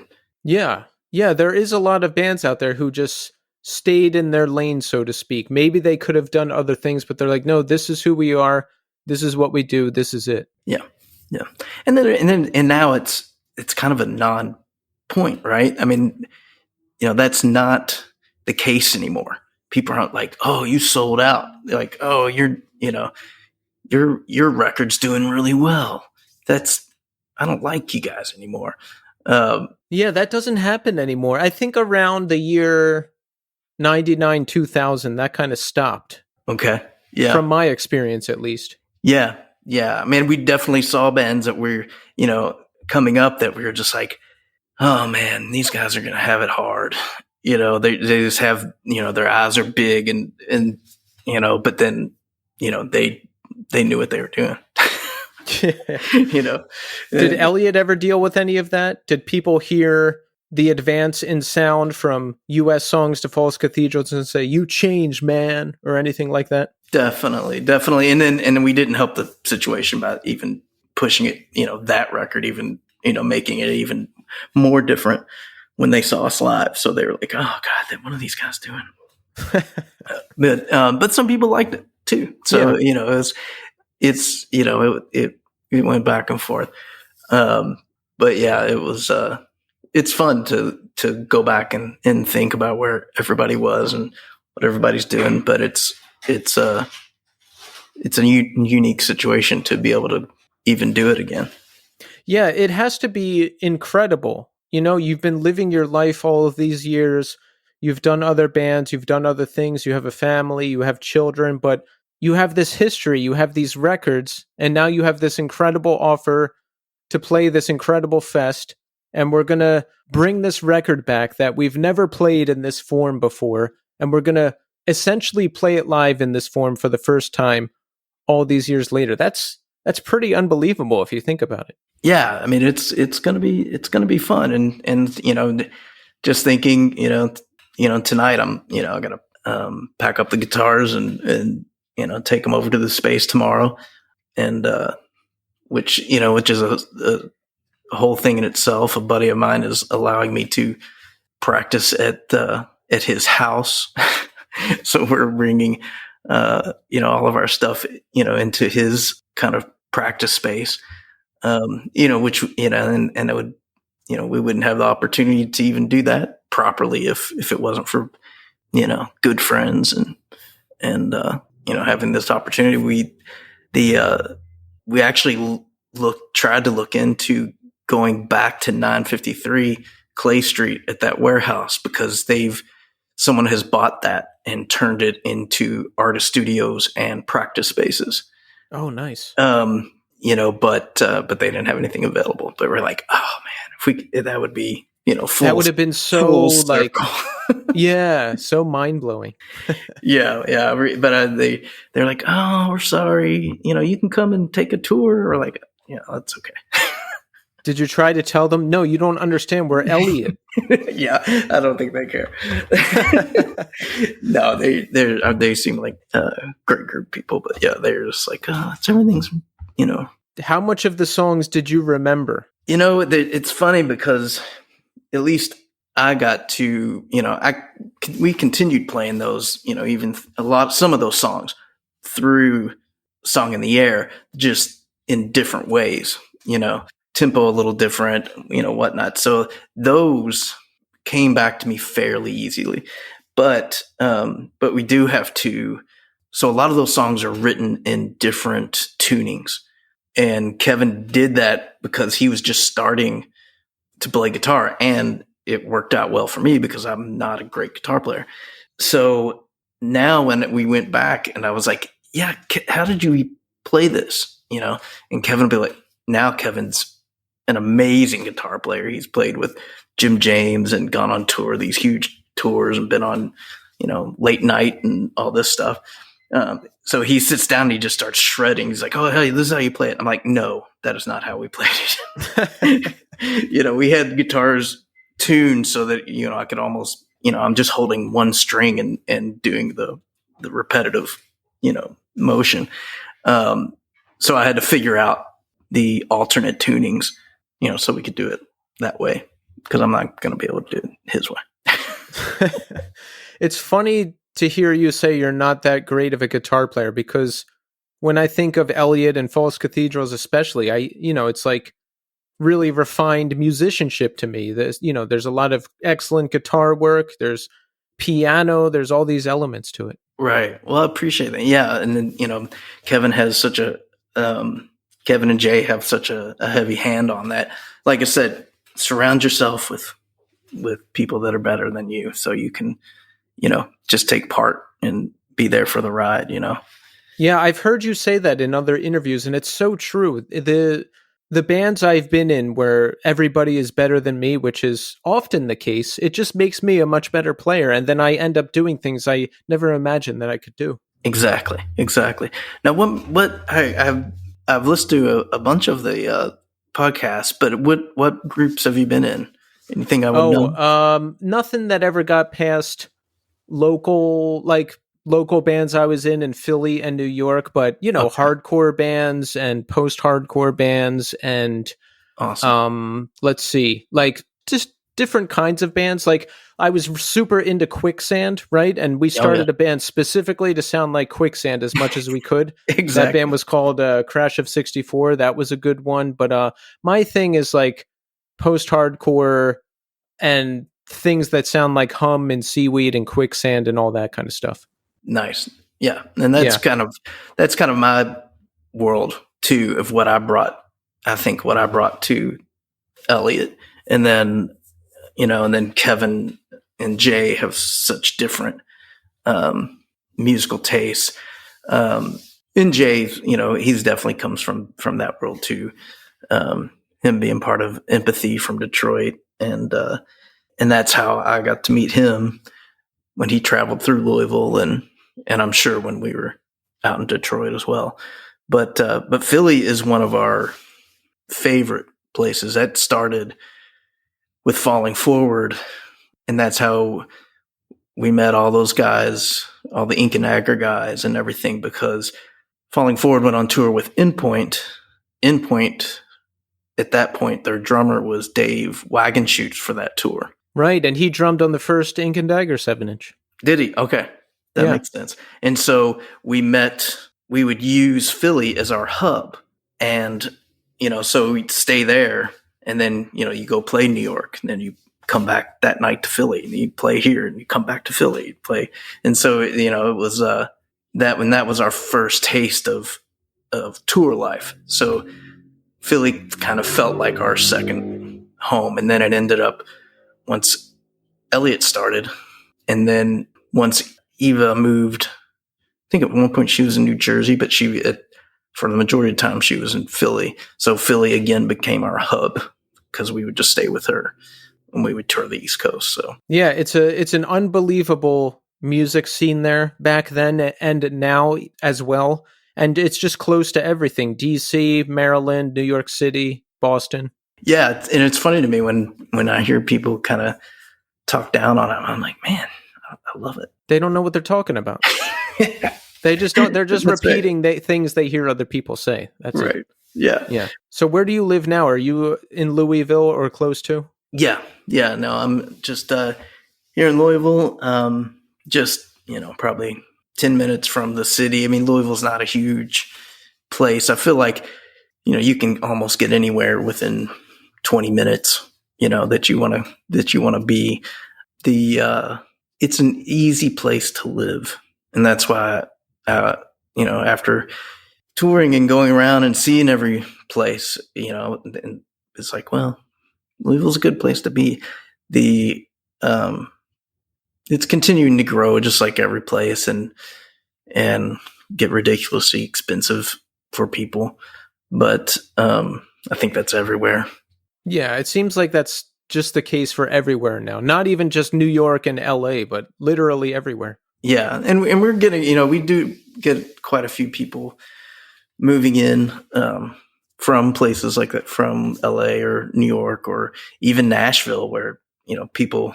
Yeah. Yeah, there is a lot of bands out there who just stayed in their lane, so to speak. Maybe they could have done other things, but they're like, no, this is who we are. This is what we do. This is it. Yeah. Yeah. And now it's kind of a non-point, right? I mean, that's not the case anymore. People aren't like, oh, you sold out. They're like, oh, your record's doing really well. I don't like you guys anymore. Yeah, that doesn't happen anymore. I think around the year 99, 2000, that kind of stopped. Okay. Yeah. From my experience, at least. Yeah. Yeah. I mean, we definitely saw bands that were, coming up that we were just like, oh man, these guys are going to have it hard. They just have, their eyes are big and, but then, they knew what they were doing. Did Elliott ever deal with any of that? Did people hear the advance in sound from US songs to False Cathedrals and say, you changed, man, or anything like that? Definitely. And then we didn't help the situation by even pushing it, that record, even, making it even more different when they saw us live. So they were like, oh God, what are these guys doing? But some people liked it too. So, it went back and forth. But yeah, it was, it's fun to go back and think about where everybody was and what everybody's doing. But it's a unique situation to be able to even do it again. Yeah, it has to be incredible. You've been living your life all of these years. You've done other bands, you've done other things, you have a family, you have children, but you have this history, you have these records, and now you have this incredible offer to play this incredible fest, and we're going to bring this record back that we've never played in this form before, and we're going to essentially play it live in this form for the first time all these years later. That's pretty unbelievable if you think about it. Yeah, I mean it's gonna be fun, and just thinking, tonight I'm gonna pack up the guitars and take them over to the space tomorrow, and which is a whole thing in itself. A buddy of mine is allowing me to practice at his house, so we're bringing all of our stuff into his kind of practice space. Which, and it would, we wouldn't have the opportunity to even do that properly if it wasn't for, good friends and having this opportunity. We actually tried to look into going back to 953 Clay Street at that warehouse because someone has bought that and turned it into artist studios and practice spaces. Oh, nice. But they didn't have anything available. But we're like, oh man, that would be, full. That would have been so like, yeah, so mind blowing. yeah. But they're like, oh, we're sorry. You can come and take a tour. Or like, yeah, that's okay. Did you try to tell them? No, you don't understand. We're Elliott. Yeah, I don't think they care. No, they seem like great group of people. But yeah, they're just like, oh, everything's. How much of the songs did you remember? It's funny because at least I got to, we continued playing those, even some of those songs through Song in the Air, just in different ways, tempo a little different, whatnot. So those came back to me fairly easily, but we do have to. So a lot of those songs are written in different tunings. And Kevin did that because he was just starting to play guitar, and it worked out well for me because I'm not a great guitar player. So now when we went back and I was like, yeah, how did you play this? And Kevin would be like, now Kevin's an amazing guitar player. He's played with Jim James and gone on tour, these huge tours, and been on, Late Night and all this stuff. So he sits down and he just starts shredding. He's like, oh, hey, this is how you play it. I'm like, no, that is not how we played it. We had guitars tuned so that, I could almost, I'm just holding one string and doing the repetitive, motion. So I had to figure out the alternate tunings so we could do it that way, because I'm not going to be able to do it his way. It's funny to hear you say you're not that great of a guitar player, because when I think of Elliott and False Cathedrals especially, it's like really refined musicianship to me. There's a lot of excellent guitar work, there's piano, there's all these elements to it. Right. Well, I appreciate that. Yeah. And then, Kevin and Jay have such a heavy hand on that. Like I said, surround yourself with people that are better than you, so you can, just take part and be there for the ride, Yeah, I've heard you say that in other interviews, and it's so true. The bands I've been in where everybody is better than me, which is often the case, it just makes me a much better player, and then I end up doing things I never imagined that I could do. Exactly. Now, what I've listened to a bunch of the podcasts, but what groups have you been in? Anything I would know? Nothing that ever got past local bands I was in Philly and New York, but okay. Hardcore bands and post-hardcore bands and awesome. Let's see, just different kinds of bands. Like I was super into Quicksand, right? And we started a band specifically to sound like Quicksand as much as we could. Exactly. That band was called Crash of 64. That was a good one. But my thing is like post-hardcore and things that sound like Hum and Seaweed and Quicksand and all that kind of stuff. Nice. Yeah. And that's kind of my world too, of what I brought to Elliott. And then, and then Kevin and Jay have such different musical tastes. And Jay, he's definitely comes from that world too. Him being part of Empathy from Detroit. And that's how I got to meet him when he traveled through Louisville, and I'm sure when we were out in Detroit as well. But Philly is one of our favorite places. That started with Falling Forward, and that's how we met all those guys, all the Ink and Agar guys and everything, because Falling Forward went on tour with Endpoint. Endpoint, at that point, their drummer was Dave Wagenschutz for that tour. Right, and he drummed on the first Ink and Dagger 7-inch. Did he? Okay, that makes sense. And so we would use Philly as our hub, and so we'd stay there, and then you go play New York, and then you come back that night to Philly, and you play here, and you come back to Philly, play. And so it was that was our first taste of tour life. So Philly kind of felt like our second home, and then it ended up once Elliott started, and then once Eva moved, I think at one point she was in New Jersey, but for the majority of the time she was in Philly. So Philly again became our hub, because we would just stay with her when we would tour the East Coast. So yeah, it's an unbelievable music scene there back then and now as well. And it's just close to everything. DC, Maryland, New York City, Boston. Yeah, and it's funny to me when I hear people kind of talk down on it. I'm like, man, I love it. They don't know what they're talking about. They just don't. They're just repeating things they hear other people say. That's right. It. Yeah. So where do you live now? Are you in Louisville or close to? Yeah. No, I'm just here in Louisville. Just probably 10 minutes from the city. I mean, Louisville's not a huge place. I feel like you can almost get anywhere within 20 minutes. That you want to be. It's an easy place to live, and that's why after touring and going around and seeing every place, it's like, well, Louisville's a good place to be. It's continuing to grow just like every place, and get ridiculously expensive for people. But I think that's everywhere. Yeah, it seems like that's just the case for everywhere now. Not even just New York and LA, but literally everywhere. Yeah, and we're getting, we do get quite a few people moving in from places like that, from LA or New York or even Nashville, where people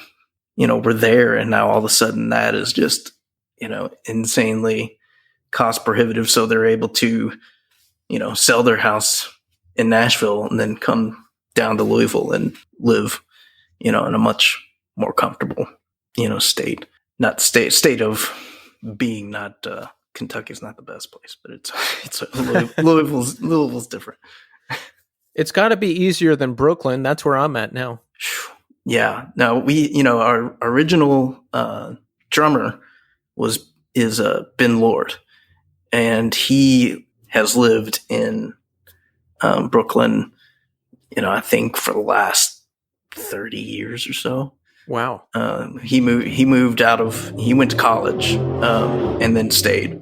were there, and now all of a sudden that is just insanely cost prohibitive. So they're able to sell their house in Nashville and then come down to Louisville and live, in a much more comfortable, state. Not state of being. Not Kentucky's not the best place, but it's Louisville's different. It's got to be easier than Brooklyn. That's where I'm at now. Yeah. No, our original drummer is Ben Lord, and he has lived in Brooklyn, I think for the last 30 years or so. Wow. He went to college and then stayed.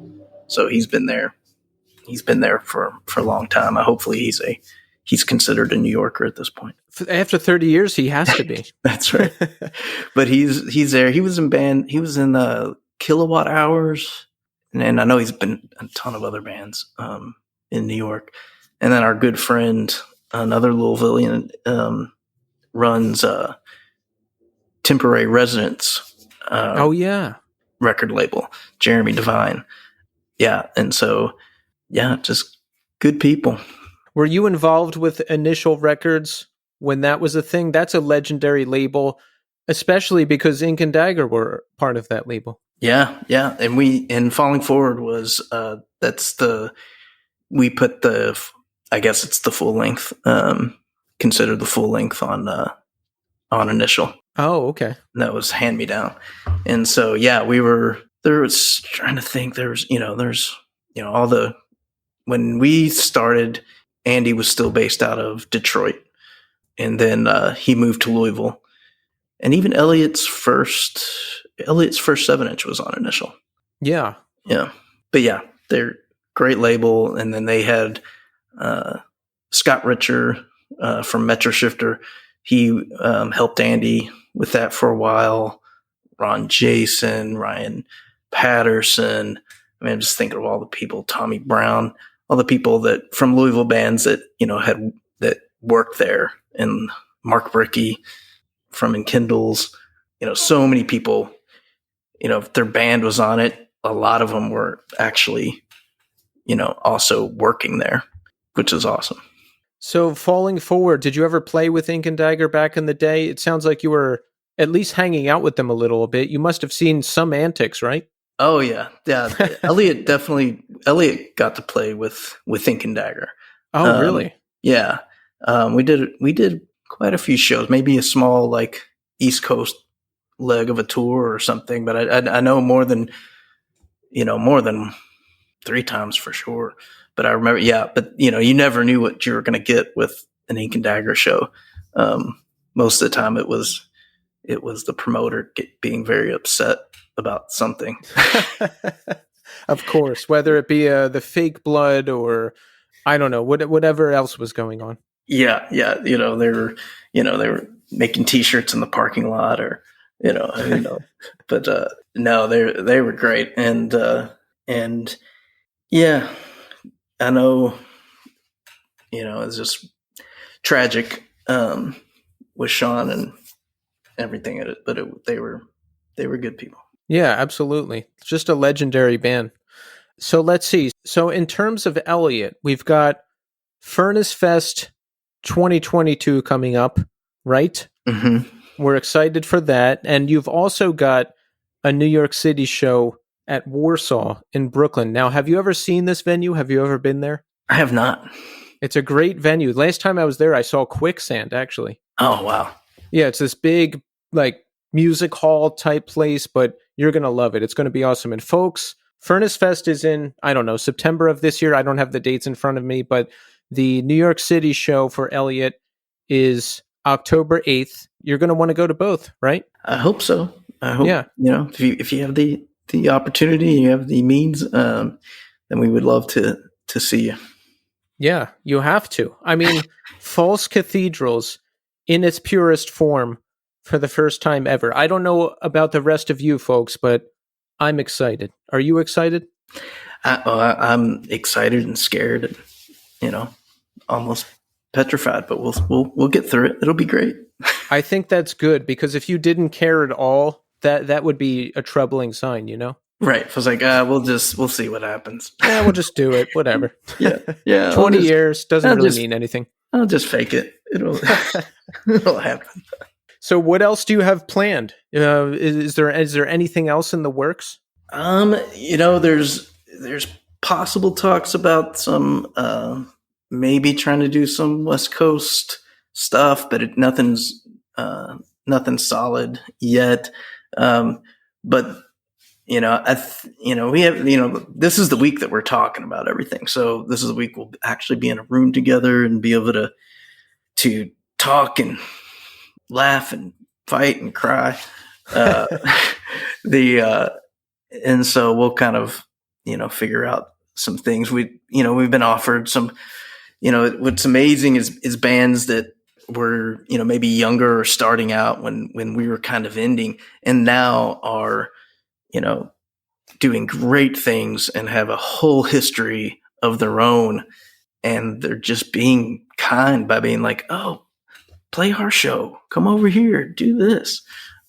So he's been there for a long time. Hopefully he's considered a New Yorker at this point. After 30 years, he has to be. That's right. But he's there. He was in Kilowatt Hours, and I know he's been a ton of other bands in New York. And then our good friend, another Louisvillian, runs Temporary Residence. Record label, Jeremy Devine. Yeah, and so just good people. Were you involved with Initial Records when that was a thing? That's a legendary label, especially because Ink and Dagger were part of that label. Yeah. And Falling Forward was we put I guess it's the full length, considered the full length on Initial. Oh, okay. And that was Hand Me Down. And so trying to think, there's all the, when we started, Andy was still based out of Detroit, and then he moved to Louisville, and even Elliott's first 7-inch was on Initial. Yeah. But yeah, they're great label. And then they had Scott Richer from Metro Shifter. He helped Andy with that for a while. Ron Jason, Ryan Patterson. I mean, I'm just thinking of all the people, Tommy Brown, all the people that from Louisville bands that, that worked there, and Mark Brickey from Enkindles, so many people, if their band was on it, a lot of them were actually, also working there, which is awesome. So Falling Forward, did you ever play with Ink and Dagger back in the day? It sounds like you were at least hanging out with them a little bit. You must have seen some antics, right? Oh yeah. Elliott got to play with Ink and Dagger. Oh, really? Yeah. We did quite a few shows, maybe a small like East Coast leg of a tour or something, but I know more than 3 times for sure. But I remember, you never knew what you were going to get with an Ink and Dagger show. Most of the time it was the promoter being very upset about something. Of course, whether it be the fake blood or I don't know, whatever else was going on. Yeah. They were making T-shirts in the parking lot, or but no, they were great, and yeah, I know, it's just tragic with Sean and everything in it, but they were good people. Yeah, absolutely. Just a legendary band. So let's see. So in terms of Elliott, we've got Furnace Fest 2022 coming up, right? Mm-hmm. We're excited for that. And you've also got a New York City show at Warsaw in Brooklyn. Now, have you ever seen this venue? Have you ever been there? I have not. It's a great venue. Last time I was there, I saw Quicksand, actually. Oh, wow. Yeah, it's this big, like, music hall type place, but you're going to love it. It's going to be awesome. And folks, Furnace Fest is in, I don't know, September of this year. I don't have the dates in front of me, but the New York City show for Elliott is October 8th. You're going to want to go to both, right? I hope so. I hope, if you have the opportunity, you have the means, then we would love to see you. Yeah, you have to. I mean, False Cathedrals in its purest form for the first time ever. I don't know about the rest of you folks, but I'm excited. Are you excited? I'm excited and scared, and almost petrified. But we'll get through it. It'll be great. I think that's good, because if you didn't care at all, that would be a troubling sign, Right. I was like, we'll see what happens. Yeah, we'll just do it. Whatever. Yeah. 20 years doesn't really mean anything. I'll just fake it. it'll it'll happen. So what else do you have planned? Is there anything else in the works? There's possible talks about some maybe trying to do some West Coast stuff, but nothing's solid yet. But we have, this is the week that we're talking about everything. So this is the week we'll actually be in a room together and be able to talk and laugh and fight and cry. And so we'll kind of, figure out some things. We've been offered some, what's amazing is bands that were, maybe younger or starting out when we were kind of ending, and now are, doing great things and have a whole history of their own. And they're just being kind by being like, oh, play our show, come over here, do this.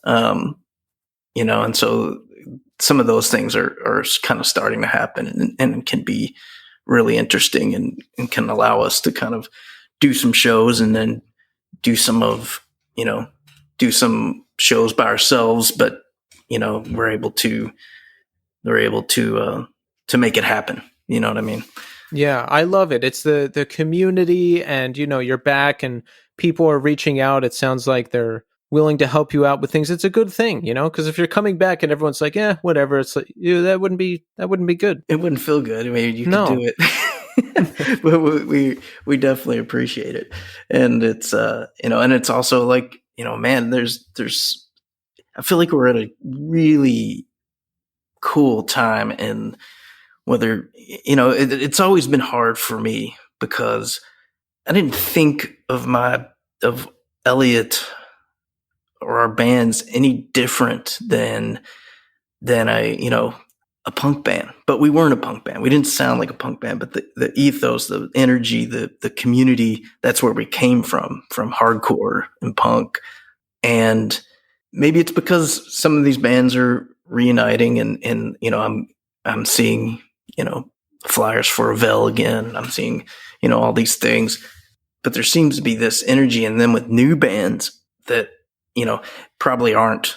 And so some of those things are kind of starting to happen and can be really interesting and can allow us to kind of do some shows and then do some shows by ourselves, but they're able to make it happen. You know what I mean? Yeah, I love it. It's the community, and you're back and people are reaching out. It sounds like they're willing to help you out with things. It's a good thing, because if you're coming back and everyone's like, yeah, whatever, it's like, that wouldn't be good. It wouldn't feel good. I mean, you can do it, but we definitely appreciate it. And it's, and it's also like, man, there's, I feel like we're at a really cool time. And whether, it's always been hard for me because I didn't think of Elliott or our bands any different than a punk band. But we weren't a punk band. We didn't sound like a punk band, but the ethos, the energy, the community, that's where we came from hardcore and punk. And maybe it's because some of these bands are reuniting and I'm seeing, flyers for Avell again. I'm seeing, all these things, but there seems to be this energy. And then with new bands that, probably aren't,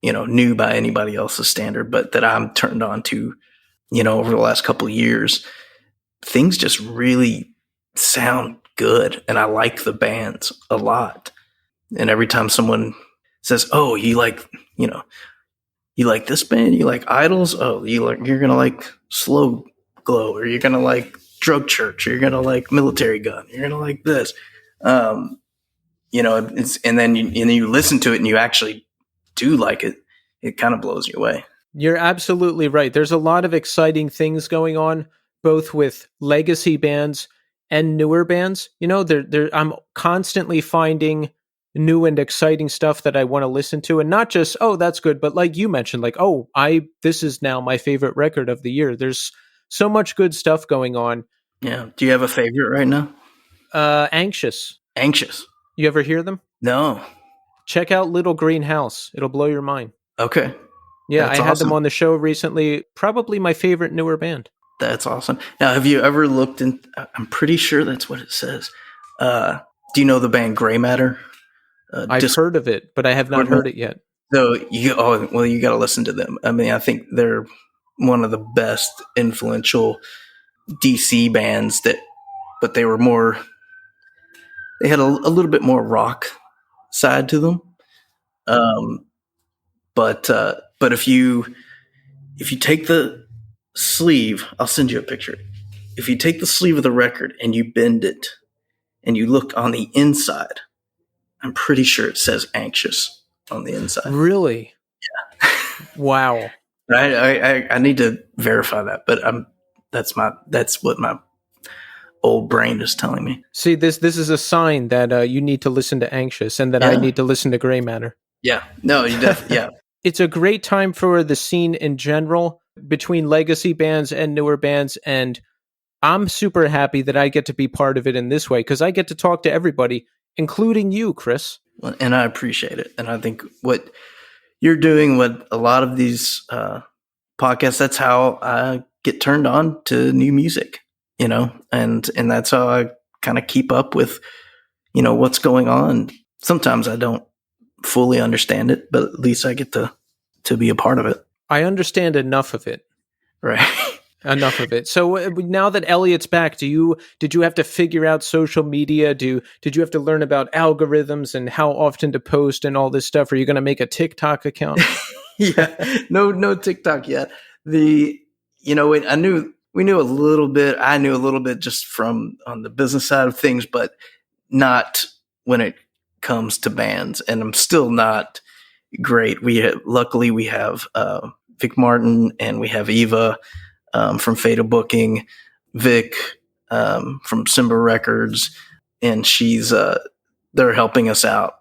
new by anybody else's standard, but that I'm turned on to, over the last couple of years, things just really sound good. And I like the bands a lot. And every time someone says, oh, you like this band, you like Idols, oh, you're going to like Slow Glow, or you're going to like Drug Church, or you're going to like Military Gun, you're going to like this. And then you listen to it and you actually do like it. It kind of blows you away. You're absolutely right. There's a lot of exciting things going on, both with legacy bands and newer bands. I'm constantly finding new and exciting stuff that I want to listen to, and not just, oh, that's good, but like you mentioned, like, oh, this is now my favorite record of the year. There's so much good stuff going on. Yeah. Do you have a favorite right now? Anxious. You ever hear them? No. Check out Little Green House. It'll blow your mind. Okay. Yeah, I had them on the show recently. Probably my favorite newer band. That's awesome. Now, have you ever looked in? I'm pretty sure that's what it says. Do you know the band Gray Matter? I've heard of it, but I have not heard it yet. So you got to listen to them. I mean, I think they're one of the best influential DC bands but they were more. They had a little bit more rock side to them. But if you take the sleeve, I'll send you a picture. If you take the sleeve of the record and you bend it and you look on the inside, I'm pretty sure it says Anxious on the inside. Really? Yeah. Wow. I need to verify that, but that's what my old brain is telling me. See, this is a sign that you need to listen to Anxious, and that I need to listen to Gray Matter. Yeah. No, you definitely. Yeah. It's a great time for the scene in general, between legacy bands and newer bands, and I'm super happy that I get to be part of it in this way, because I get to talk to everybody, including you, Chris. Well, and I appreciate it. And I think what you're doing with a lot of these podcasts, that's how I get turned on to new music, and that's how I kind of keep up with, what's going on. Sometimes I don't fully understand it, but at least I get to be a part of it. I understand enough of it. Right. Enough of it. So now that Elliott's back, did you have to figure out social media? Did you have to learn about algorithms and how often to post and all this stuff? Are you going to make a TikTok account? Yeah, no TikTok yet. We knew a little bit. I knew a little bit just from on the business side of things, but not when it comes to bands. And I'm still not great. Luckily we have Vic Martin and we have Eva from Fatal Booking, Vic from Simba Records, and they're helping us out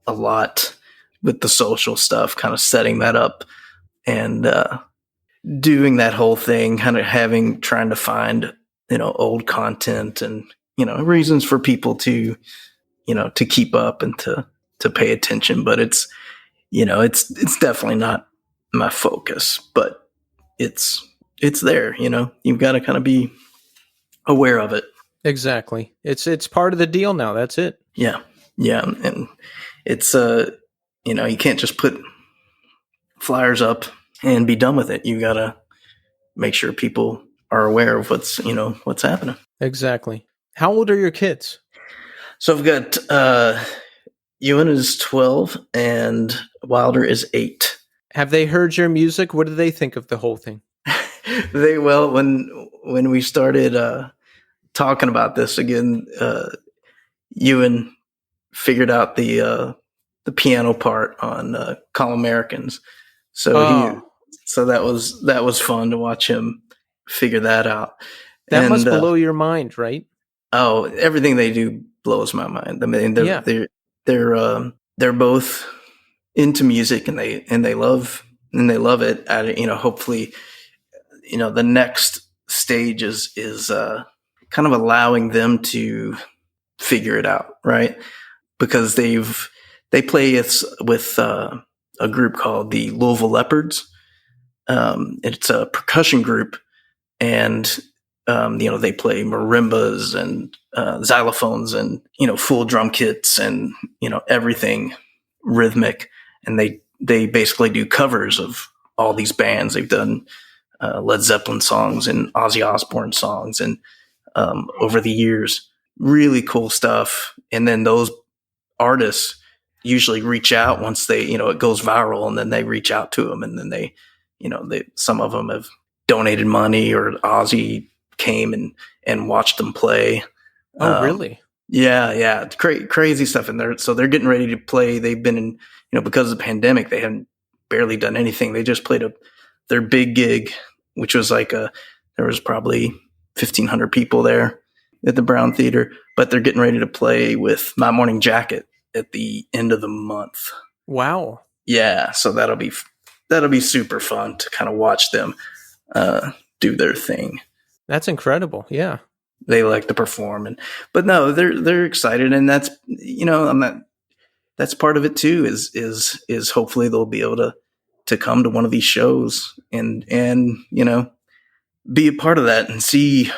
a lot with the social stuff, kind of setting that up and doing that whole thing, kind of trying to find old content and reasons for people to to keep up and to pay attention. But it's definitely not my focus, but it's there. You've got to kind of be aware of it. Exactly. It's part of the deal now. That's it. Yeah, and it's you can't just put flyers up and be done with it. You got to make sure people are aware of what's happening. Exactly. How old are your kids? So I've got Ewan is 12 and Wilder is 8. Have they heard your music? What do they think of the whole thing? When we started talking about this again, Ewan figured out the piano part on Call Americans. So that was fun to watch him figure that out. That must blow your mind, right? Oh, everything they do blows my mind. I mean, they're both into music and they love it. Hopefully, the next stage is kind of allowing them to figure it out, right? Because they play with a group called the Louisville Leopards. It's a percussion group, and they play marimbas and xylophones and full drum kits and everything rhythmic, and they basically do covers of all these bands. They've done Led Zeppelin songs and Ozzy Osbourne songs, and over the years, really cool stuff. And then those artists usually reach out once they it goes viral, and then they reach out to them, and then they some of them have donated money, or Ozzy came and watched them play. Oh, really? Yeah. Crazy stuff in there. So they're getting ready to play. They've been in, because of the pandemic, they haven't barely done anything. They just played their big gig, which was there was probably 1,500 people there at the Brown Theater, but they're getting ready to play with My Morning Jacket at the end of the month. Wow. Yeah. So that'll be super fun to kind of watch them do their thing. That's incredible. Yeah. They like to perform, but no, they're excited, and that's that's part of it too. Is hopefully they'll be able to come to one of these shows and be a part of that and see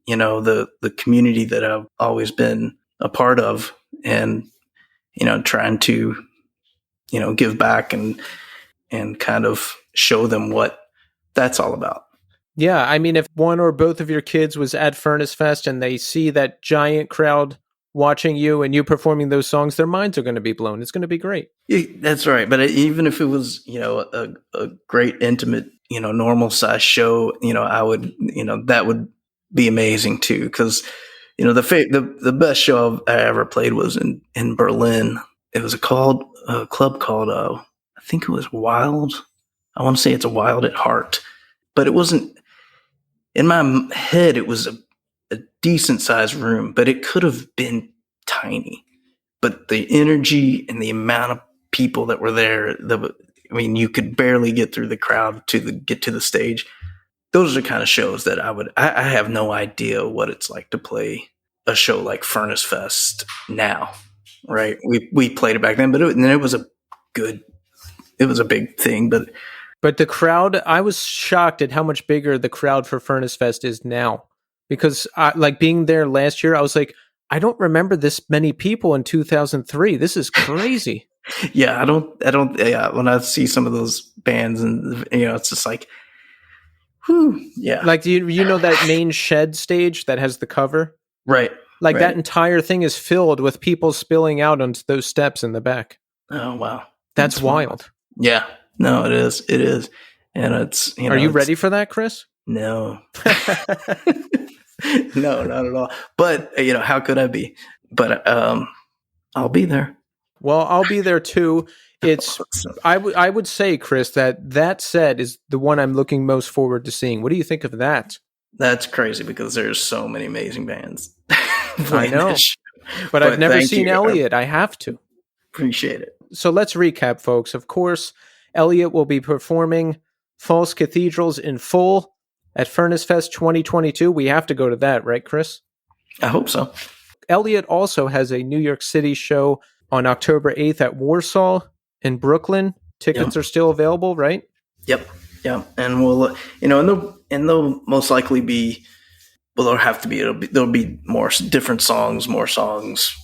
the community that I've always been a part of, and trying to give back and kind of show them what that's all about. Yeah, I mean, if one or both of your kids was at Furnace Fest and they see that giant crowd watching you and you performing those songs, their minds are going to be blown. It's going to be great. Yeah, that's right. But even if it was, a great intimate, normal size show, I would, that would be amazing too. Because, the best show I ever played was in Berlin. It was a club called, I think it was Wild. I want to say it's a Wild at Heart, but it wasn't. In my head, it was a decent sized room, but it could have been tiny. But the energy and the amount of people that were there, you could barely get through the crowd to get to the stage. Those are the kind of shows that I have no idea what it's like to play a show like Furnace Fest now, right? We played it back then, but it was a big thing, But the crowd, I was shocked at how much bigger the crowd for Furnace Fest is now. Because being there last year, I was like, I don't remember this many people in 2003. This is crazy. Yeah, yeah, when I see some of those bands and, it's just like, whew, yeah. Like, do you know that main shed stage that has the cover? Right. Like right. that entire thing is filled with people spilling out onto those steps in the back. Oh, wow. That's wild. Yeah. No, it is. It is. And it's, Are you ready for that, Chris? No. No, not at all. But, how could I be? But I'll be there. Well, I'll be there too. It's I would say, Chris, that set is the one I'm looking most forward to seeing. What do you think of that? That's crazy because there's so many amazing bands. I know. But I've never seen Elliott. I have to. Appreciate it. So let's recap, folks. Of course, Elliott will be performing False Cathedrals in full at Furnace Fest 2022. We have to go to that, right, Chris? I hope so. Elliott also has a New York City show on October 8th at Warsaw in Brooklyn. Tickets are still available, right? Yep. Yeah. And we'll, and they'll most likely be, well, there'll be more different songs, more songs.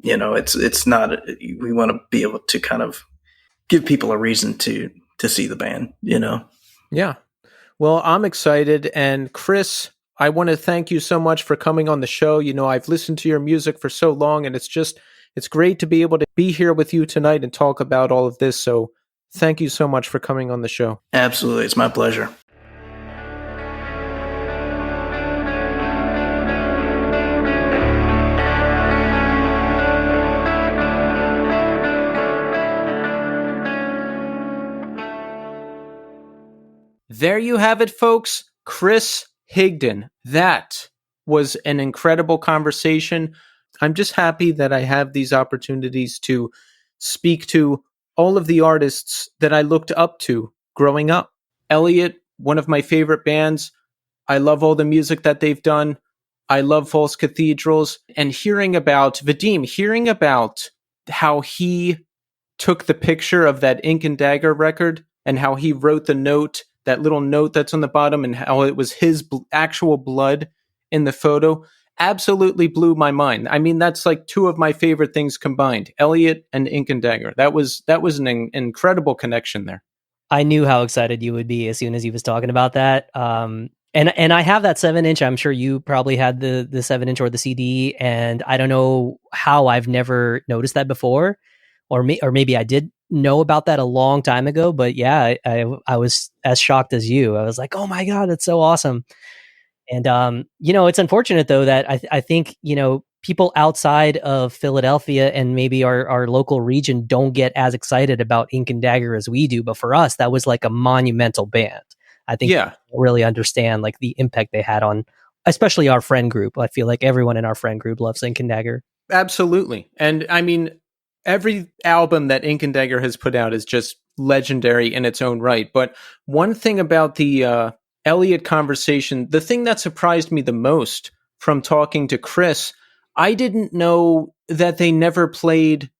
It's not, we want to be able to kind of give people a reason to see the band, Yeah. Well, I'm excited. And Chris, I want to thank you so much for coming on the show. I've listened to your music for so long, and it's great to be able to be here with you tonight and talk about all of this. So thank you so much for coming on the show. Absolutely. It's my pleasure. There you have it, folks. Chris Higdon. That was an incredible conversation. I'm just happy that I have these opportunities to speak to all of the artists that I looked up to growing up. Elliott, one of my favorite bands. I love all the music that they've done. I love False Cathedrals. And hearing about Vadim, how he took the picture of that Ink and Dagger record and how he wrote the note, that little note that's on the bottom, and how it was his actual blood in the photo, absolutely blew my mind. I mean, that's like two of my favorite things combined, Elliott and Ink and Dagger. That was an incredible connection there. I knew how excited you would be as soon as he was talking about that. And I have that 7-inch. I'm sure you probably had the 7-inch or the CD, and I don't know how I've never noticed that before, or maybe I did know about that a long time ago. But yeah, I was as shocked as you. I was like, oh my God, that's so awesome. And it's unfortunate though that I think people outside of Philadelphia and maybe our local region don't get as excited about Ink and Dagger as we do. But for us, that was like a monumental band. I think people really understand like the impact they had on, especially our friend group. I feel like everyone in our friend group loves Ink and Dagger. Absolutely. And I mean, every album that Ink and Dagger has put out is just legendary in its own right. But one thing about the Elliott conversation, the thing that surprised me the most from talking to Chris, I didn't know that they never played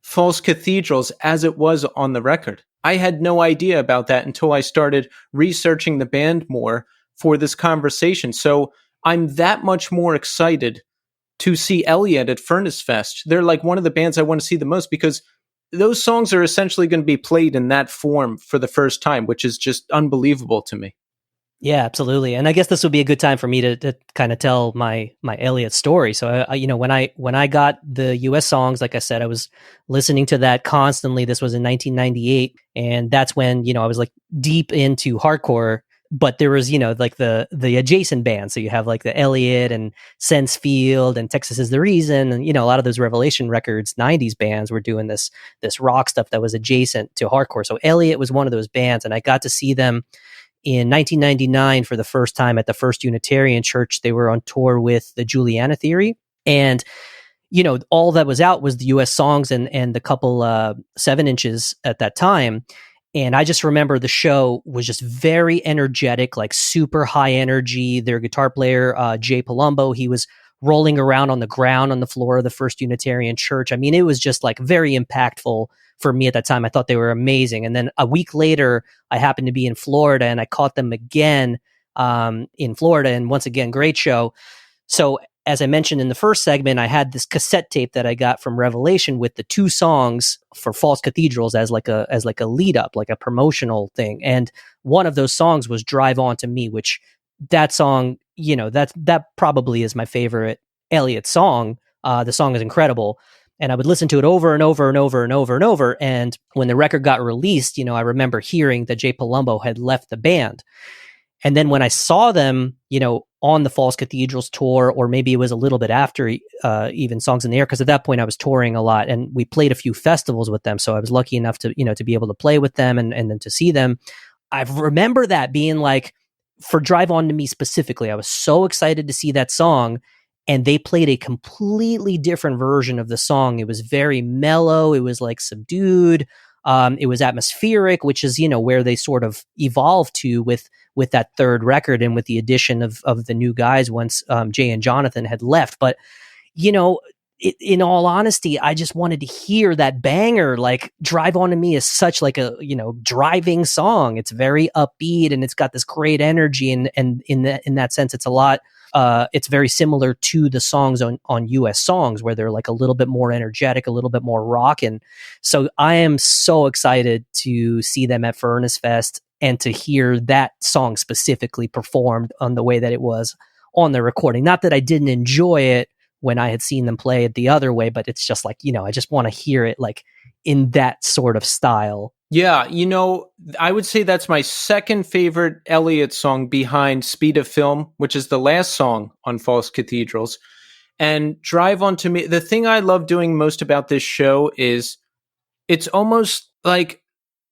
False Cathedrals as it was on the record. I had no idea about that until I started researching the band more for this conversation. So I'm that much more excited to see Elliott at Furnace Fest. They're like one of the bands I want to see the most because those songs are essentially going to be played in that form for the first time, which is just unbelievable to me. Yeah, absolutely. And I guess this would be a good time for me to kind of tell my Elliott story. So, when I got the US songs, like I said, I was listening to that constantly. This was in 1998. And that's when, I was like deep into hardcore, but there was, like the adjacent bands. So you have like the Elliott and Sensefield and Texas Is the Reason. And, a lot of those Revelation Records, 90s bands were doing this rock stuff that was adjacent to hardcore. So Elliott was one of those bands, and I got to see them in 1999 for the first time at the First Unitarian Church. They were on tour with the Juliana Theory. And, all that was out was the US songs and the couple 7-inches at that time. And I just remember the show was just very energetic, like super high energy. Their guitar player, Jay Palumbo, he was rolling around on the ground on the floor of the First Unitarian Church. I mean, it was just like very impactful for me at that time. I thought they were amazing. And then a week later, I happened to be in Florida and I caught them again in Florida. And once again, great show. So as I mentioned in the first segment, I had this cassette tape that I got from Revelation with the 2 songs for False Cathedrals as like a lead up, like a promotional thing. And one of those songs was Drive On to Me, which that song, that probably is my favorite Elliott song. The song is incredible. And I would listen to it over and over and over and over and over. And when the record got released, I remember hearing that Jay Palumbo had left the band. And then when I saw them, on the False Cathedrals tour, or maybe it was a little bit after even Songs in the Air, because at that point I was touring a lot and we played a few festivals with them. So I was lucky enough to, to be able to play with them and then to see them. I remember that being like, for Drive On to Me specifically, I was so excited to see that song. And they played a completely different version of the song. It was very mellow. It was like subdued. It was atmospheric, which is, where they sort of evolved to with that third record and with the addition of the new guys once Jay and Jonathan had left. But, in all honesty, I just wanted to hear that banger. Like Drive On to Me is such like a, driving song. It's very upbeat and it's got this great energy. And in that sense, it's a lot. It's very similar to the songs on US Songs, where they're like a little bit more energetic, a little bit more rock. And so I am so excited to see them at Furnace Fest and to hear that song specifically performed on the way that it was on the recording. Not that I didn't enjoy it when I had seen them play it the other way, but it's just like, I just want to hear it like in that sort of style. Yeah, I would say that's my second favorite Elliott song behind Speed of Film, which is the last song on False Cathedrals. And Drive On to Me, the thing I love doing most about this show is it's almost like,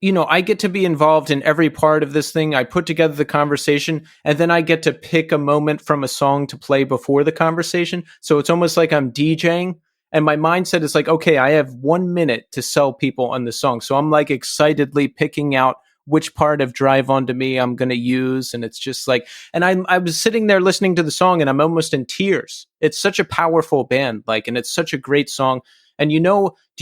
I get to be involved in every part of this thing. I put together the conversation, and then I get to pick a moment from a song to play before the conversation. So it's almost like I'm DJing. And my mindset is like, okay, I have 1 minute to sell people on the song. So I'm like excitedly picking out which part of Drive On to Me I'm going to use. And it's just like, and I was sitting there listening to the song and I'm almost in tears. It's such a powerful band, and it's such a great song. And do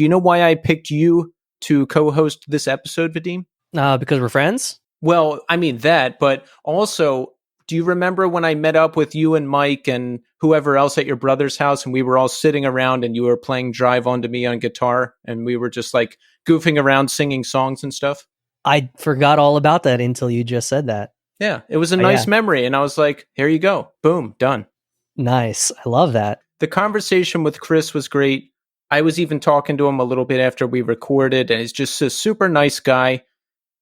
you know why I picked you to co-host this episode, Vadim? Because we're friends? Well, I mean that, but also, do you remember when I met up with you and Mike and whoever else at your brother's house, and we were all sitting around and you were playing Drive On to Me on guitar and we were just like goofing around singing songs and stuff? I forgot all about that until you just said that. Yeah, it was a nice memory. And I was like, here you go. Boom, done. Nice. I love that. The conversation with Chris was great. I was even talking to him a little bit after we recorded, and he's just a super nice guy.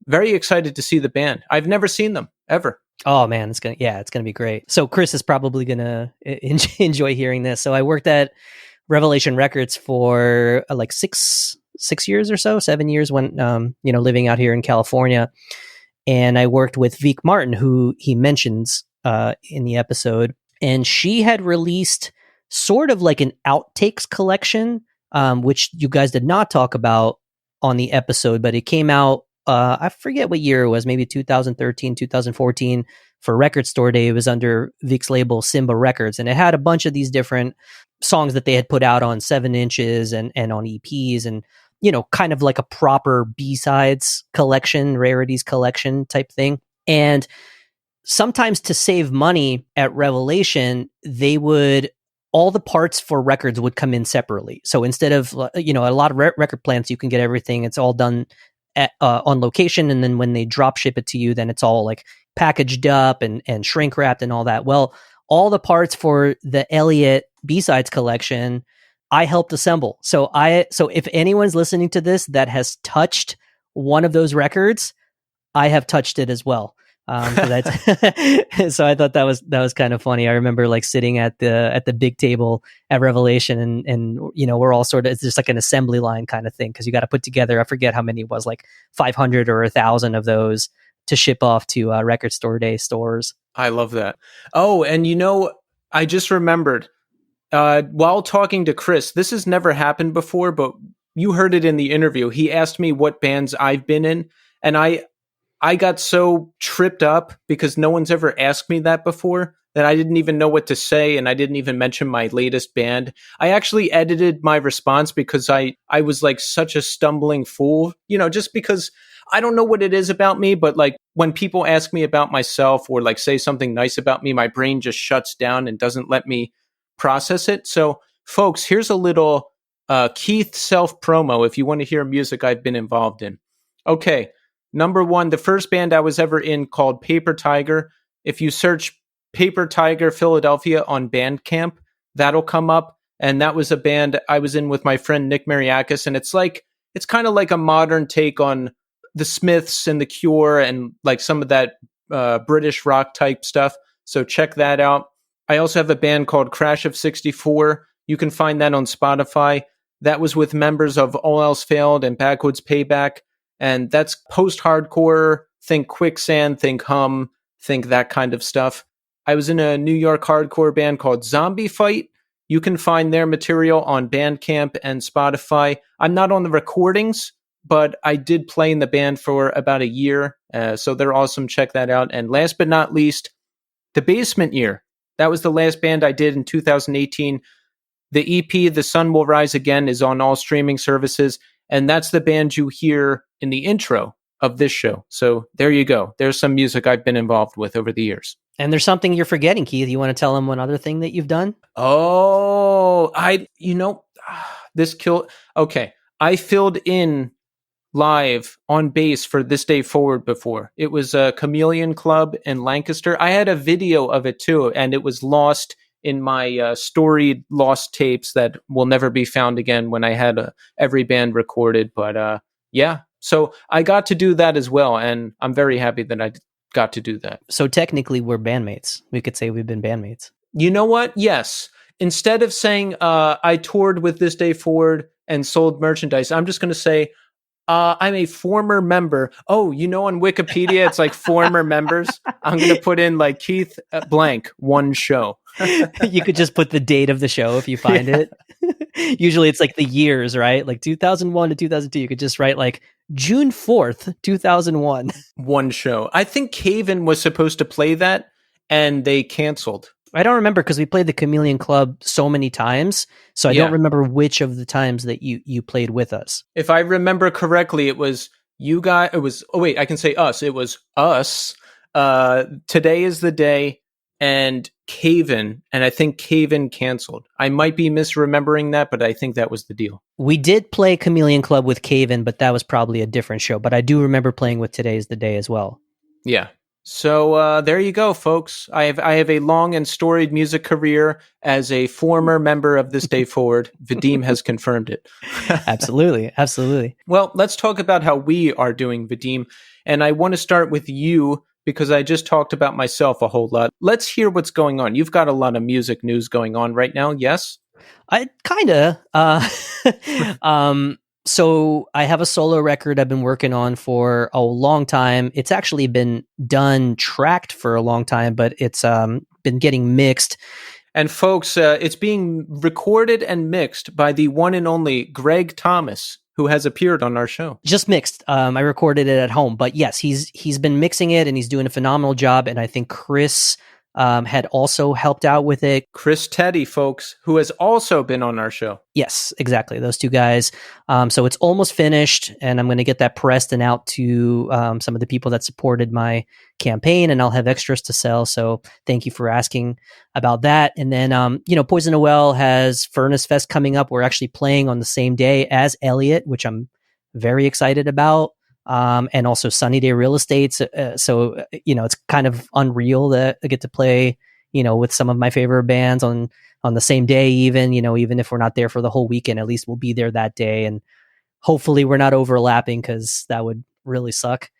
Very excited to see the band. I've never seen them ever. Oh man, it's gonna be great. So Chris is probably gonna enjoy hearing this. So I worked at Revelation Records for like six years or so, 7 years when living out here in California, and I worked with Vic Martin, who he mentions in the episode, and she had released sort of like an outtakes collection, which you guys did not talk about on the episode, but it came out. I forget what year it was, maybe 2013, 2014 for Record Store Day. It was under Vic's label Simba Records, and it had a bunch of these different songs that they had put out on 7 inches and on EPs, and kind of like a proper B-sides collection, rarities collection type thing. And sometimes to save money at Revelation, they would, all the parts for records would come in separately. So instead of, a lot of record plants, you can get everything, it's all done on location, and then when they drop ship it to you, then it's all like packaged up and shrink wrapped and all that. Well, all the parts for the Elliott B-sides collection, I helped assemble. So if anyone's listening to this that has touched one of those records, I have touched it as well. So I thought that was kind of funny. I remember like sitting at the big table at Revelation, and we're all sort of, it's just like an assembly line kind of thing, because you got to put together, I forget how many it was, like 500 or 1,000 of those to ship off to Record Store Day stores. I love that. Oh, and I just remembered while talking to Chris, this has never happened before, but you heard it in the interview. He asked me what bands I've been in, and I got so tripped up because no one's ever asked me that before that I didn't even know what to say, and I didn't even mention my latest band. I actually edited my response because I was like such a stumbling fool, just because I don't know what it is about me, but like when people ask me about myself or like say something nice about me, my brain just shuts down and doesn't let me process it. So, folks, here's a little Keith self-promo if you want to hear music I've been involved in. Okay, number one, the first band I was ever in called Paper Tiger. If you search Paper Tiger Philadelphia on Bandcamp, that'll come up. And that was a band I was in with my friend Nick Mariakis. And it's kind of like a modern take on the Smiths and the Cure and like some of that British rock type stuff. So check that out. I also have a band called Crash of 64. You can find that on Spotify. That was with members of All Else Failed and Backwoods Payback. And that's post-hardcore, think Quicksand, think Hum, think that kind of stuff. I was in a New York hardcore band called Zombie Fight. You can find their material on Bandcamp and Spotify. I'm not on the recordings, but I did play in the band for about a year. So they're awesome. Check that out. And last but not least, The Basement Year. That was the last band I did in 2018. The EP, The Sun Will Rise Again, is on all streaming services. And that's the band you hear in the intro of this show. So there you go. There's some music I've been involved with over the years. And there's something you're forgetting, Keith. You want to tell them one other thing that you've done? Oh, this killed. Okay. I filled in live on bass for This Day Forward before. It was a Chameleon Club in Lancaster. I had a video of it too, and it was lost in my storied lost tapes that will never be found again when I had every band recorded. But yeah, so I got to do that as well, and I'm very happy that I got to do that. So technically, we're bandmates. We could say we've been bandmates. You know what? Yes. Instead of saying I toured with This Day Forward and sold merchandise, I'm just going to say I'm a former member. Oh, on Wikipedia, it's like former members. I'm going to put in like Keith blank, one show. You could just put the date of the show if you find it. Usually it's like the years, right? Like 2001 to 2002. You could just write like June 4th, 2001. One show. I think Cave-In was supposed to play that and they canceled. I don't remember because we played the Chameleon Club so many times. So I don't remember which of the times that you played with us. If I remember correctly, it was you guys. I can say us. It was us. Today is the Day and Cave-In. And I think Cave-In canceled. I might be misremembering that, but I think that was the deal. We did play Chameleon Club with Cave-In, but that was probably a different show. But I do remember playing with Today is the Day as well. Yeah. So there you go, folks. I have a long and storied music career as a former member of This Day Forward. Vadim has confirmed it. Absolutely. Absolutely. Well, let's talk about how we are doing, Vadim. And I want to start with you because I just talked about myself a whole lot. Let's hear what's going on. You've got a lot of music news going on right now, yes? I kind of. So I have a solo record I've been working on for a long time. It's actually been done, tracked for a long time, but it's been getting mixed. And folks, it's being recorded and mixed by the one and only Greg Thomas, who has appeared on our show. Just mixed. I recorded it at home, but yes, he's been mixing it and he's doing a phenomenal job. And I think Chris had also helped out with it. Chris Teddy, folks, who has also been on our show. Yes, exactly. Those two guys. So it's almost finished, and I'm going to get that pressed and out to some of the people that supported my campaign, and I'll have extras to sell. So thank you for asking about that. And then, Poison the Well has Furnace Fest coming up. We're actually playing on the same day as Elliott, which I'm very excited about. And also Sunny Day Real Estate. So, it's kind of unreal that I get to play, with some of my favorite bands on the same day, even if we're not there for the whole weekend, at least we'll be there that day. And hopefully we're not overlapping because that would really suck.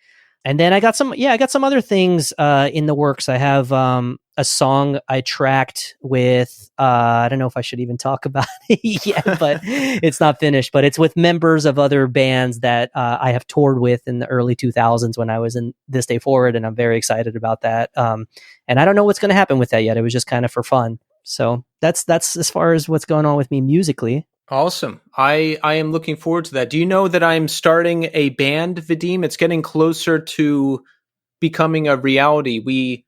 And then I got some other things in the works. I have a song I tracked with, I don't know if I should even talk about it yet, but it's not finished. But it's with members of other bands that I have toured with in the early 2000s when I was in This Day Forward, and I'm very excited about that. And I don't know what's going to happen with that yet. It was just kind of for fun. So that's as far as what's going on with me musically. Awesome. I am looking forward to that. Do you know that I'm starting a band, Vadim? It's getting closer to becoming a reality.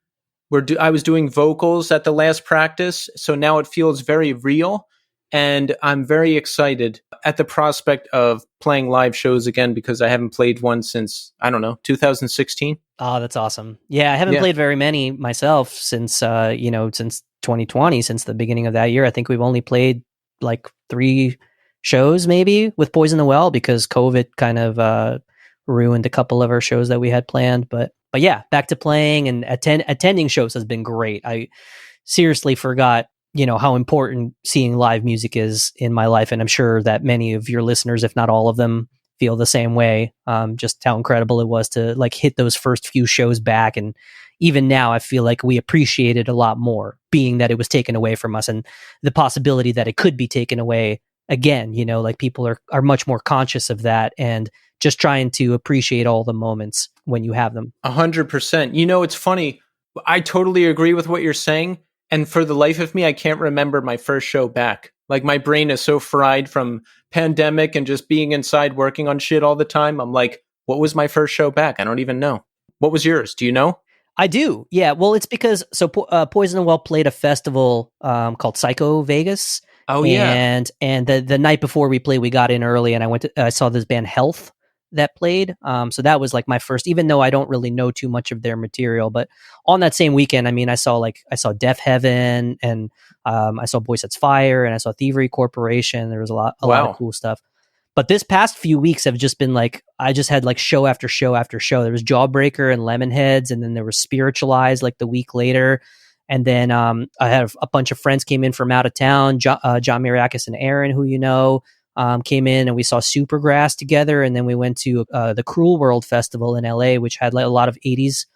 I was doing vocals at the last practice, so now it feels very real. And I'm very excited at the prospect of playing live shows again because I haven't played one since, I don't know, 2016. Oh, that's awesome. Yeah, I haven't played very many myself since, since 2020, since the beginning of that year. I think we've only played like 3 shows maybe with Poison the Well because COVID kind of ruined a couple of our shows that we had planned. But yeah, back to playing and attending shows has been great. I seriously forgot, how important seeing live music is in my life. And I'm sure that many of your listeners, if not all of them, feel the same way. Just how incredible it was to like hit those first few shows back. And even now I feel like we appreciate it a lot more, being that it was taken away from us and the possibility that it could be taken away again. Like people are much more conscious of that and just trying to appreciate all the moments when you have them. 100%. It's funny. I totally agree with what you're saying. And for the life of me, I can't remember my first show back. Like my brain is so fried from pandemic and just being inside working on shit all the time. I'm like, what was my first show back? I don't even know. What was yours? Do you know? I do. Yeah. Well, it's because Poison the Well played a festival called Psycho Vegas. Oh yeah. And the night before we played, we got in early, and I saw this band Health that played. So that was like my first, even though I don't really know too much of their material. But on that same weekend, I mean, I saw Deaf Heaven, and I saw Boy Sets Fire, and I saw Thievery Corporation. There was a lot of cool stuff. But this past few weeks have just been like, I just had like show after show after show. There was Jawbreaker and Lemonheads, and then there was Spiritualized like the week later. And then I had a bunch of friends came in from out of town. John Miriakis and Aaron, who came in, and we saw Supergrass together. And then we went to the Cruel World Festival in LA, which had like a lot of 80s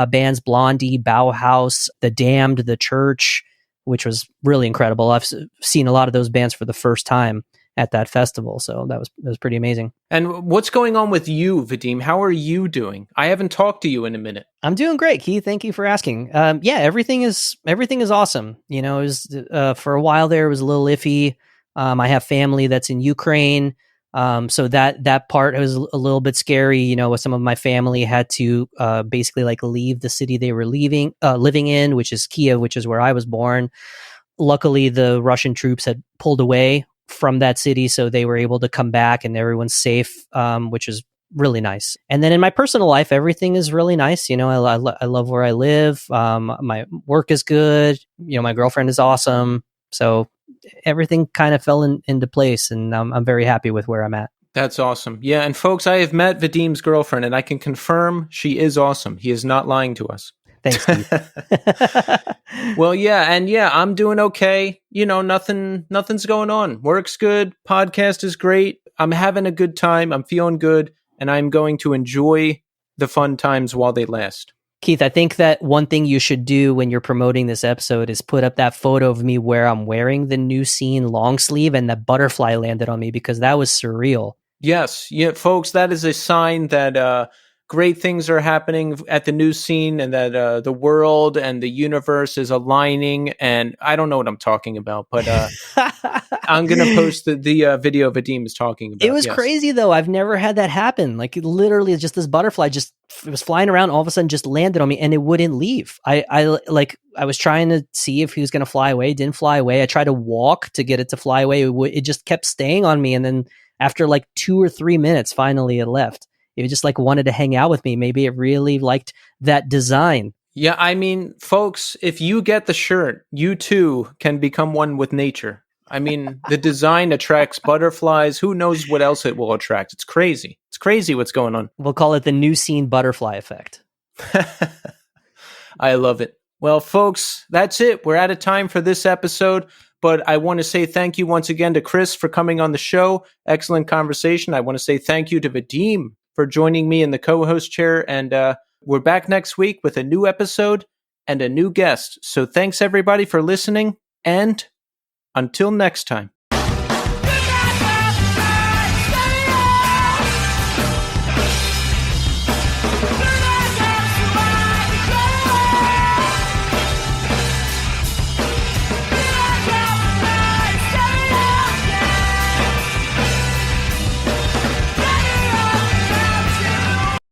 bands, Blondie, Bauhaus, The Damned, The Church, which was really incredible. I've seen a lot of those bands for the first time at that festival. So that was pretty amazing. And what's going on with you, Vadim? How are you doing? I haven't talked to you in a minute. I'm doing great, Keith. Thank you for asking. Yeah, everything is awesome. It was, for a while there, it was a little iffy. I have family that's in Ukraine. So that part was a little bit scary. Some of my family had to basically like leave the city they were living in, which is Kiev, which is where I was born. Luckily, the Russian troops had pulled away from that city, so they were able to come back and everyone's safe, which is really nice. And then in my personal life, everything is really nice. I love where I live. My work is good. My girlfriend is awesome. So everything kind of fell into place, and I'm very happy with where I'm at. That's awesome. Yeah, and folks, I have met Vadim's girlfriend, and I can confirm she is awesome. He is not lying to us. Thanks, Steve. Well, yeah, and yeah, I'm doing okay. Nothing's going on. Work's good. Podcast is great. I'm having a good time. I'm feeling good, and I'm going to enjoy the fun times while they last. Keith, I think that one thing you should do when you're promoting this episode is put up that photo of me where I'm wearing the New Scene long sleeve and the butterfly landed on me, because that was surreal. Yes. Yeah, folks, that is a sign that great things are happening at the New Scene, and that the world and the universe is aligning. And I don't know what I'm talking about, but I'm going to post the video Vadim is talking about. It was crazy, though. I've never had that happen. Like, literally, just this butterfly just was flying around, all of a sudden just landed on me, and it wouldn't leave. I was trying to see if he was going to fly away. It didn't fly away. I tried to walk to get it to fly away. It just kept staying on me. And then after like 2 or 3 minutes, finally it left. It just like wanted to hang out with me. Maybe it really liked that design. Yeah, I mean, folks, if you get the shirt, you too can become one with nature. I mean, the design attracts butterflies. Who knows what else it will attract? It's crazy. It's crazy what's going on. We'll call it the New Scene butterfly effect. I love it. Well, folks, that's it. We're out of time for this episode. But I want to say thank you once again to Chris for coming on the show. Excellent conversation. I want to say thank you to Vadim for joining me in the co-host chair. And we're back next week with a new episode and a new guest. So thanks everybody for listening, and until next time.